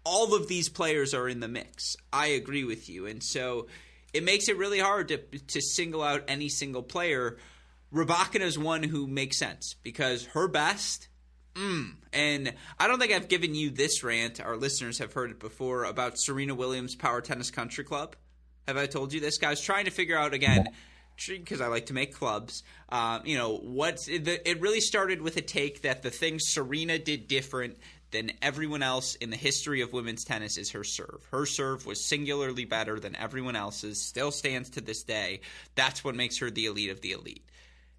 All of these players are in the mix. I agree with you. And so it makes it really hard to single out any single player. Rybakina is one who makes sense because her best and I don't think I've given you this rant. Our listeners have heard it before about Serena Williams' Power Tennis Country Club. Have I told you this? Guys, trying to figure out again, because I like to make clubs, it really started with a take that the thing Serena did different than everyone else in the history of women's tennis is her serve. Her serve was singularly better than everyone else's, still stands to this day. That's what makes her the elite of the elite.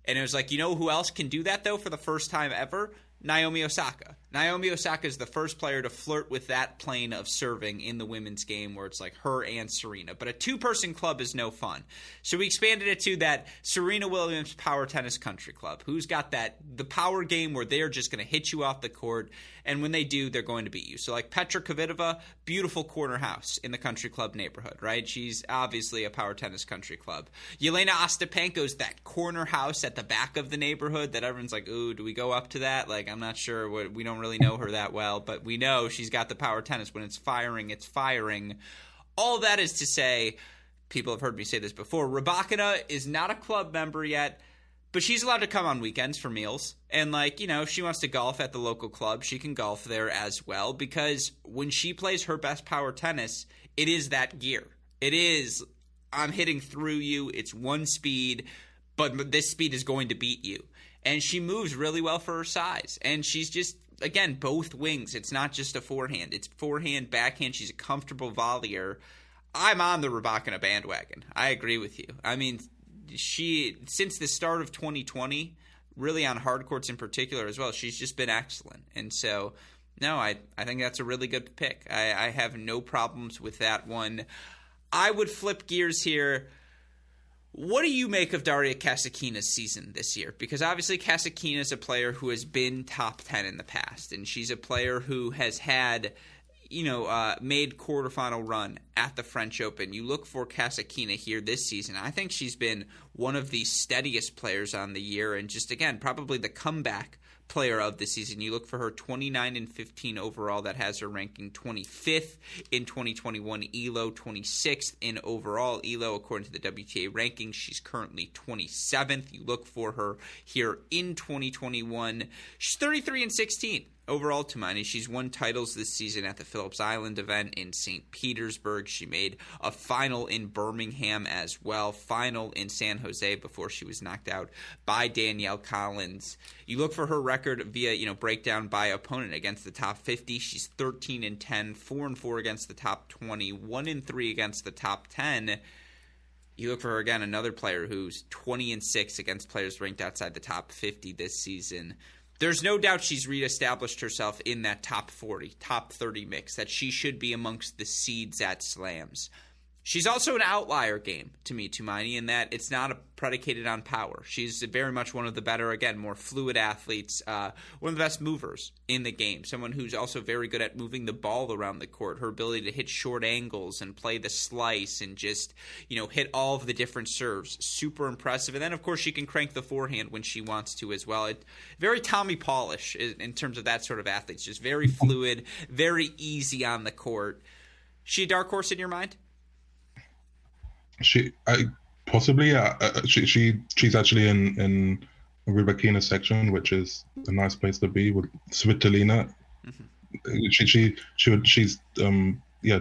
And it was like, who else can do that, though, for the first time ever? Naomi Osaka. Naomi Osaka is the first player to flirt with that plane of serving in the women's game where it's like her and Serena. But a two-person club is no fun. So we expanded it to that Serena Williams Power Tennis Country Club. Who's got the power game where they're just going to hit you off the court, and when they do, they're going to beat you. So like Petra Kvitova, beautiful corner house in the country club neighborhood, right? She's obviously a Power Tennis Country Club. Yelena Ostapenko's that corner house at the back of the neighborhood that everyone's like, ooh, do we go up to that? I'm not sure. We don't really know her that well, but we know she's got the power tennis. When it's firing, it's firing. All that is to say, people have heard me say this before, Rybakina is not a club member yet, but she's allowed to come on weekends for meals. And if she wants to golf at the local club, she can golf there as well, because when she plays her best power tennis, it is that gear. It is, I'm hitting through you. It's one speed, but this speed is going to beat you. And she moves really well for her size. And she's just, again, both wings. It's not just a forehand. It's forehand, backhand. She's a comfortable volleyer. I'm on the Rybakina bandwagon. I agree with you. I mean, she, since the start of 2020, really on hard courts in particular as well, she's just been excellent. And so, no, I think that's a really good pick. I have no problems with that one. I would flip gears here. What do you make of Daria Kasatkina's season this year? Because obviously Kasatkina is a player who has been top 10 in the past, and she's a player who has had, made quarterfinal run at the French Open. You look for Kasatkina here this season. I think she's been one of the steadiest players on the year, and just, again, probably the comeback player of the season. You look for her 29-15 overall. That has her ranking 25th in 2021 ELO, 26th in overall ELO according to the WTA rankings. She's currently 27th. You look for her here in 2021. She's 33-16 overall, Tumaini, she's won titles this season at the Phillips Island event in St. Petersburg. She made a final in Birmingham as well, final in San Jose before she was knocked out by Danielle Collins. You look for her record via, breakdown by opponent against the top 50. She's 13-10, 4-4 against the top 20, 1-3 against the top 10. You look for her again, another player who's 20-6 against players ranked outside the top 50 this season. There's no doubt she's reestablished herself in that top 40, top 30 mix, that she should be amongst the seeds at slams. She's also an outlier game to me, Tumaini, in that it's not predicated on power. She's very much one of the better, again, more fluid athletes, one of the best movers in the game, someone who's also very good at moving the ball around the court, her ability to hit short angles and play the slice and just, hit all of the different serves. Super impressive. And then, of course, she can crank the forehand when she wants to as well. Very Tommy Polish in terms of that sort of athlete. It's just very fluid, very easy on the court. She a dark horse in your mind? She's actually in Rybakina's section, which is a nice place to be with Svitolina. Mm-hmm. She's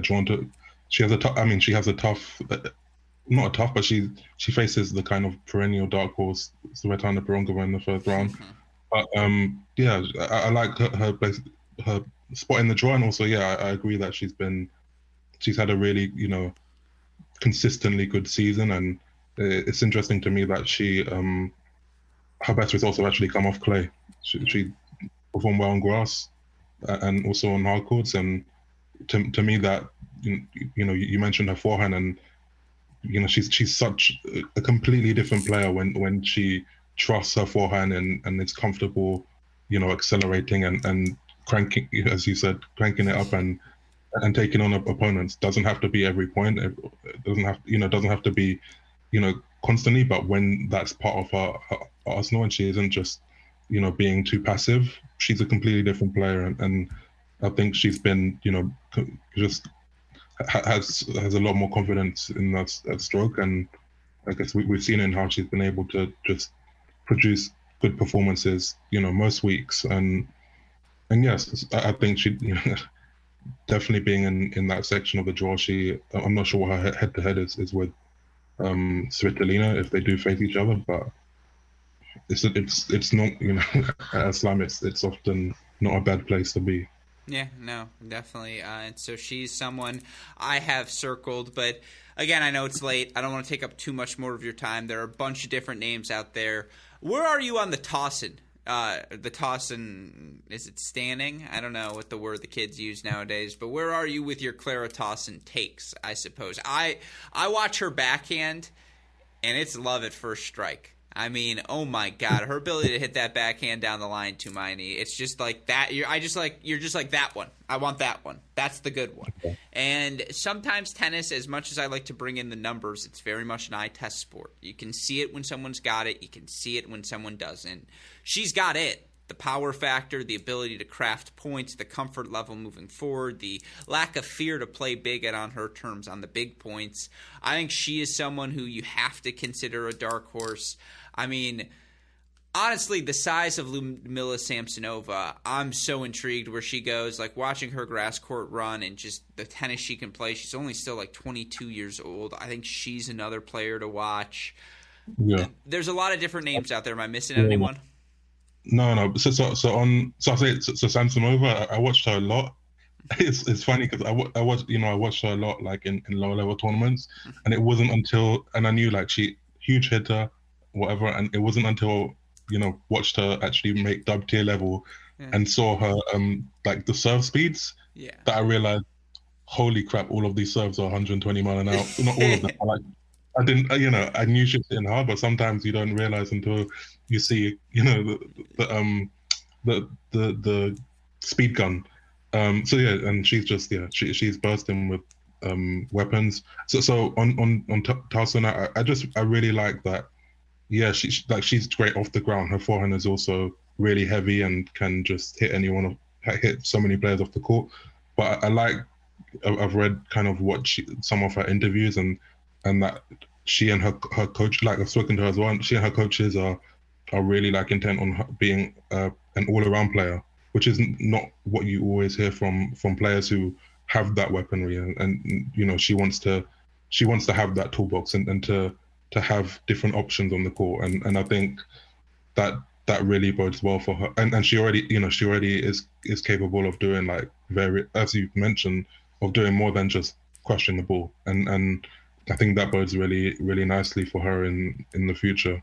drawn to. She has a tough, not a tough, but she faces the kind of perennial dark horse Svetlana Perongova in the first round. Mm-hmm. But I like her spot in the draw, and also I agree that she's had a really consistently good season, and it's interesting to me that she her best results have actually come off clay. She performed well on grass and also on hard courts, and to me that you mentioned her forehand, and she's such a completely different player when she trusts her forehand and is comfortable accelerating and cranking, as you said, cranking it up and taking on opponents. Doesn't have to be every point. It doesn't have to be, constantly. But when that's part of her arsenal, and she isn't just, being too passive, she's a completely different player. And I think she's been, just has a lot more confidence in that stroke. And I guess we've seen in how she's been able to just produce good performances, most weeks. And yes, I think she. Definitely being in that section of the draw, I'm not sure what her head-to-head is with Svitolina if they do face each other, but it's not, at slam it's often not a bad place to be. Yeah, no, definitely. And so she's someone I have circled, but again, I know it's late. I don't want to take up too much more of your time. There are a bunch of different names out there. Where are you on the Tossin? The Tossin, is it standing? I don't know what the word the kids use nowadays, but where are you with your Clara Tossin takes, I suppose? I watch her backhand, and it's love at first strike. I mean, oh my God, her ability to hit that backhand down the line, Tumaini, it's just like that. You're just like that one. I want that one. That's the good one. Okay. And sometimes tennis, as much as I like to bring in the numbers, it's very much an eye test sport. You can see it when someone's got it. You can see it when someone doesn't. She's got it. The power factor, the ability to craft points, the comfort level moving forward, the lack of fear to play big and on her terms on the big points. I think she is someone who you have to consider a dark horse. I mean, honestly, the size of Ludmila Samsonova, I'm so intrigued where she goes. Like, watching her grass court run and just the tennis she can play. She's only still like 22 years old. I think she's another player to watch. Yeah. There's a lot of different names out there. Am I missing anyone? No. So Samsonova, I watched her a lot. It's funny because I watched her a lot, like in lower level tournaments, and it wasn't until, and I knew like she huge hitter, whatever, and it wasn't until watched her actually make dub tier level and saw her like the serve speeds that I realized, holy crap, all of these serves are 120 mile an hour. Not all of them. I didn't, I knew she was hitting hard, but sometimes you don't realize until you see, the speed gun. And she's just she's bursting with weapons. So on Tarson, I really like that. Yeah, she's great off the ground. Her forehand is also really heavy and can just hit hit so many players off the court. But I've read kind of some of her interviews and that she and her coach, like I've spoken to her as well, she and her coaches are really like intent on her being an all-around player. which is not what you always hear from players who have that weaponry, and you know, she wants to have that toolbox and to have different options on the court, and I think that really bodes well for her, and she already is capable of doing, like, very, as you mentioned, of doing more than just crushing the ball, and I think that bodes really, really nicely for her in the future.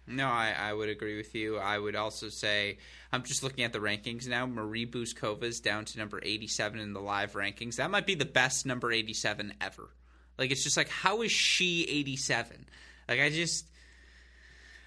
No, I would agree with you. I would also say, I'm just looking at the rankings now. Marie Bouzkova's down to number 87 in the live rankings. That might be the best number 87 ever. Like, it's just like, how is she 87? Like,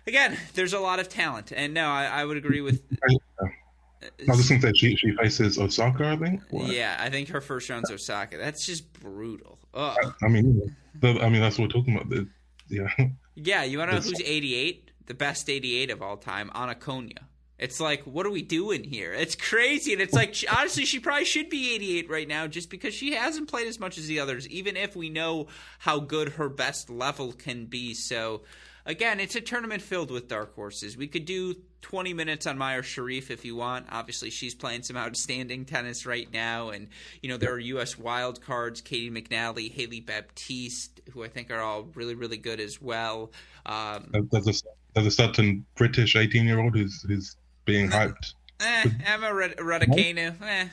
again, there's a lot of talent. And no, I would agree with... I was just going to say, she faces Osaka, I think? What? Yeah, I think her first round's Osaka. That's just brutal. Ugh. I mean, that's what we're talking about. Yeah. Yeah, you want to know who's 88? The best 88 of all time, Anna Konya. It's like, what are we doing here? It's crazy. And it's like, honestly, she probably should be 88 right now just because she hasn't played as much as the others, even if we know how good her best level can be. So, again, it's a tournament filled with dark horses. We could do 20 minutes on Maya Sharif if you want. Obviously, she's playing some outstanding tennis right now. And, you know, there are U.S. wild cards, Katie McNally, Haley Baptiste, who I think are all really, really good as well. There's a certain British 18-year-old who's being hyped. Emma Raducanu.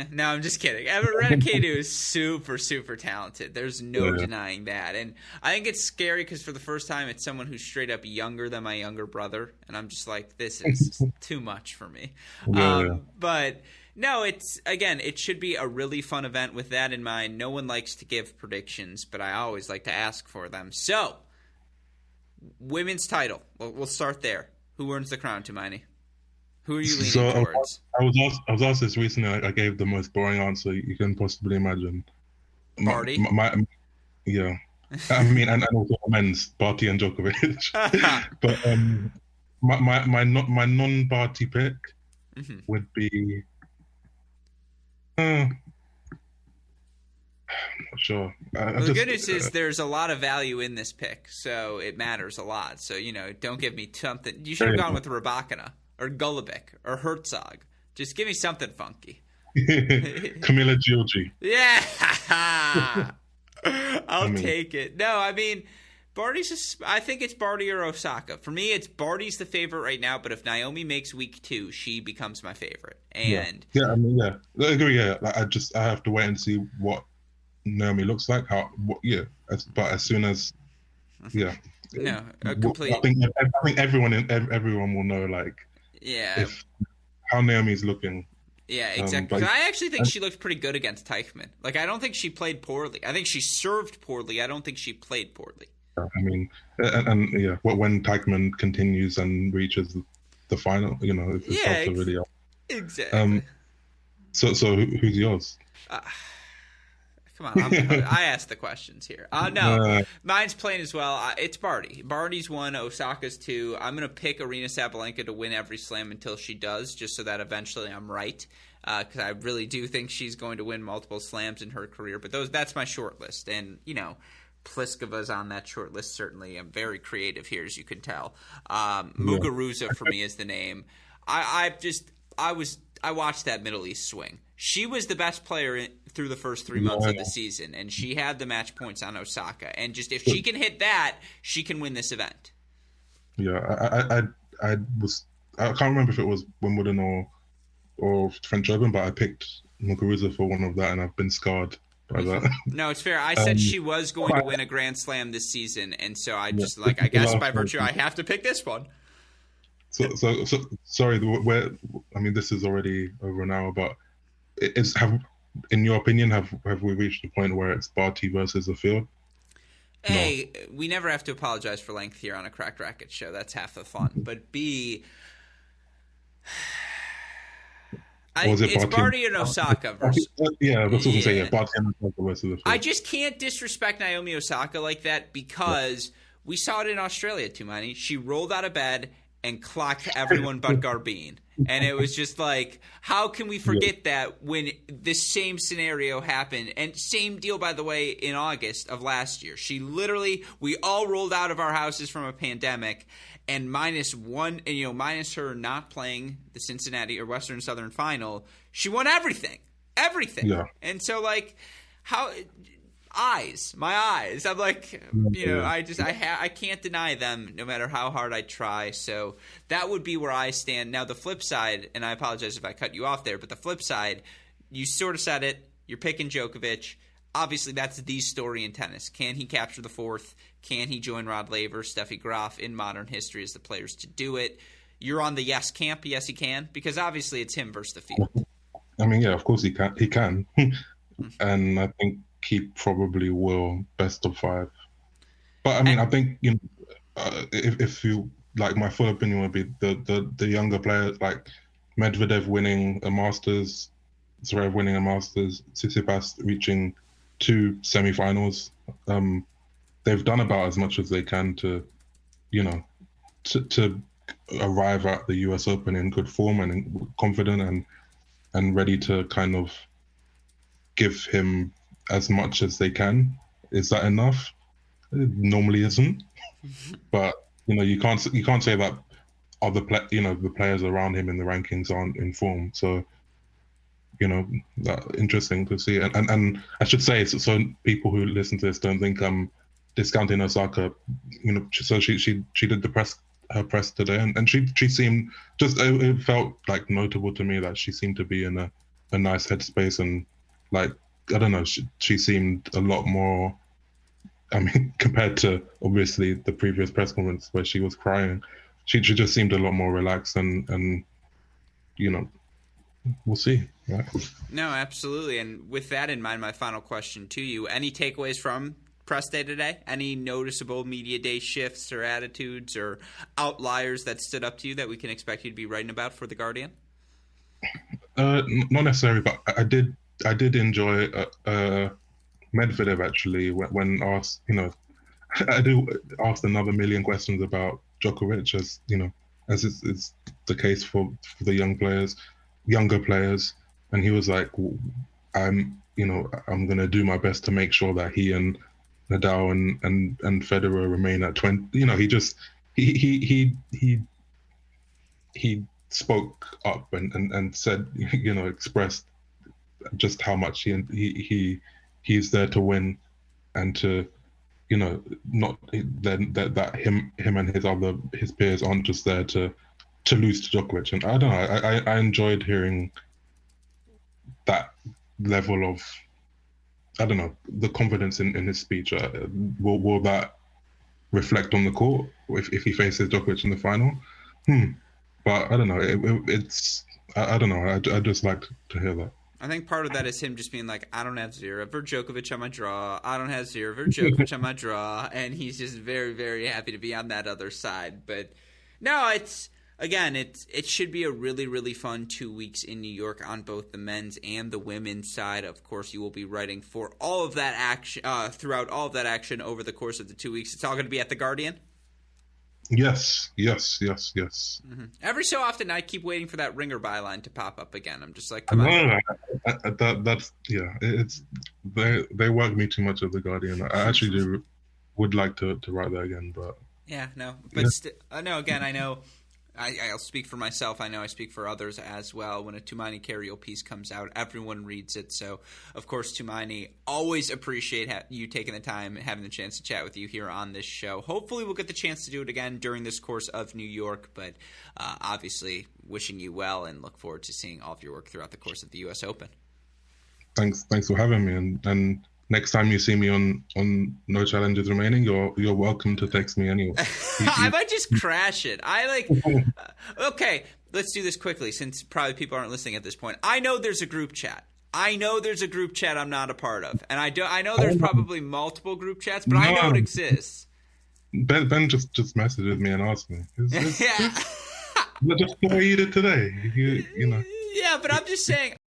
No, I'm just kidding. Emma Raducanu is super, super talented. There's no denying that. And I think it's scary because for the first time, it's someone who's straight up younger than my younger brother. And I'm just like, this is too much for me. But no, it should be a really fun event with that in mind. No one likes to give predictions, but I always like to ask for them. So, women's title. We'll start there. Who earns the crown, Tumaini? Who are you leaning towards? I was asked this recently. I gave the most boring answer you can possibly imagine. Barty? Yeah. I mean, and also men's, Barty and Djokovic. But my non-Barty pick would be... I'm not sure. The good news is there's a lot of value in this pick, so it matters a lot. So, you know, don't give me something. You should have gone with Rybakina or Golubic or Herzog. Just give me something funky. Camila Giorgi. Yeah! I'll take it. No, I mean, I think it's Barty or Osaka. For me, it's Barty's the favorite right now, but if Naomi makes week 2, she becomes my favorite. And I mean, I agree. Yeah, I have to wait and see what Naomi looks like. But as soon as, no, complete. I think everyone will know, like, if how Naomi's looking. Yeah, exactly. I actually think she looked pretty good against Teichmann. Like, I don't think she played poorly. I think she served poorly. I don't think she played poorly. I mean, when Teichmann continues and reaches the final, you know, it's hard to really. Exactly. So who's yours? Come on, I asked the questions here. No, mine's plain as well. It's Barty. Barty's 1, Osaka's 2. I'm going to pick Aryna Sabalenka to win every slam until she does, just so that eventually I'm right, because I really do think she's going to win multiple slams in her career. But that's my short list, and, you know, Pliskova's on that short list, certainly. I'm very creative here, as you can tell. Muguruza, for me, is the name. I watched that Middle East swing. She was the best player through the first 3 months of the season, and she had the match points on Osaka. And just if she can hit that, she can win this event. Yeah, I can't remember if it was Wimbledon or French Open, but I picked Muguruza for one of that, and I've been scarred by that. No, it's fair. I said she was going to win a Grand Slam this season, and so I just I guess by virtue, I have to pick this one. So sorry. I mean, this is already over an hour, but in your opinion, have we reached the point where it's Barty versus the field? A, we never have to apologize for length here on a Cracked Racquet show. That's half the fun. But B, it's Barty and Osaka versus. Yeah, that's what I'm saying. Barty and Osaka versus the field. I just can't disrespect Naomi Osaka like that because we saw it in Australia, Tumaini. She rolled out of bed and clocked everyone but Garbine. And it was just like, how can we forget that when the same scenario happened? And same deal, by the way, in August of last year. She literally, we all rolled out of our houses from a pandemic, and minus her not playing the Cincinnati or Western Southern final, she won everything. Yeah. And so, like, my eyes. I'm like, I can't deny them no matter how hard I try. So that would be where I stand. Now, the flip side, and I apologize if I cut you off there, but the flip side, you sort of said it. You're picking Djokovic. Obviously, that's the story in tennis. Can he capture the fourth? Can he join Rod Laver, Steffi Graf in modern history as the players to do it? You're on the yes camp. Yes, he can, because obviously it's him versus the field. I mean, yeah, of course he can. He can, and I think he probably will best of 5. But I mean, I think if you like, my full opinion would be the younger players like Medvedev winning a Masters, Zverev winning a Masters, Tsitsipas reaching 2 semifinals. They've done about as much as they can to arrive at the US Open in good form and confident and ready to kind of give him as much as they can. Is that enough? It normally isn't. But you can't say that the players around him in the rankings aren't in form. So that interesting to see. And I should say, so people who listen to this don't think I'm discounting Osaka. So she did her press today, and she seemed it felt like notable to me that she seemed to be in a nice headspace, and like, I don't know, she seemed a lot more, I mean, compared to obviously the previous press conference where she was crying, she just seemed a lot more relaxed and we'll see. Right? No, absolutely. And with that in mind, my final question to you, any takeaways from press day today? Any noticeable media day shifts or attitudes or outliers that stood up to you that we can expect you to be writing about for The Guardian? Not necessarily, but I did enjoy Medvedev actually when asked, I do ask another million questions about Djokovic, as is the case for the younger players, and he was like, I'm going to do my best to make sure that he and Nadal and Federer remain at 20. He spoke up and said, expressed just how much he's there to win, and to not that him and his peers aren't just there to lose to Djokovic. And I don't know, I enjoyed hearing that level of, I don't know, the confidence in his speech. Will that reflect on the court if he faces Djokovic in the final? But I don't know. I don't know. I just like to hear that. I think part of that is him just being like, I don't have Zverev or Djokovic on my draw. I don't have Zverev or Djokovic on my draw. And he's just very, very happy to be on that other side. But no, it should be a really, really fun 2 weeks in New York on both the men's and the women's side. Of course, you will be writing for all of that action throughout all of that action over the course of the 2 weeks. It's all going to be at The Guardian? Yes. Mm-hmm. Every so often, I keep waiting for that Ringer byline to pop up again. I'm just like, come on. That's It's they work me too much at The Guardian. I actually would like to write that again, but yeah, no. But no, again, I know. I'll speak for myself. I know I speak for others as well. When a Toumani Carriel piece comes out, everyone reads it. So, of course, Toumani, always appreciate you taking the time and having the chance to chat with you here on this show. Hopefully, we'll get the chance to do it again during this course of New York. But obviously, wishing you well and look forward to seeing all of your work throughout the course of the U.S. Open. Thanks for having me. And next time you see me on No Challenges Remaining, you're welcome to text me anyway. I might just crash it. Okay, let's do this quickly since probably people aren't listening at this point. I know there's a group chat. I'm not a part of. And I know there's probably multiple group chats, but I know it exists. Ben just messaged me and asked me. Just the way you did today. You know. Yeah, but I'm just saying,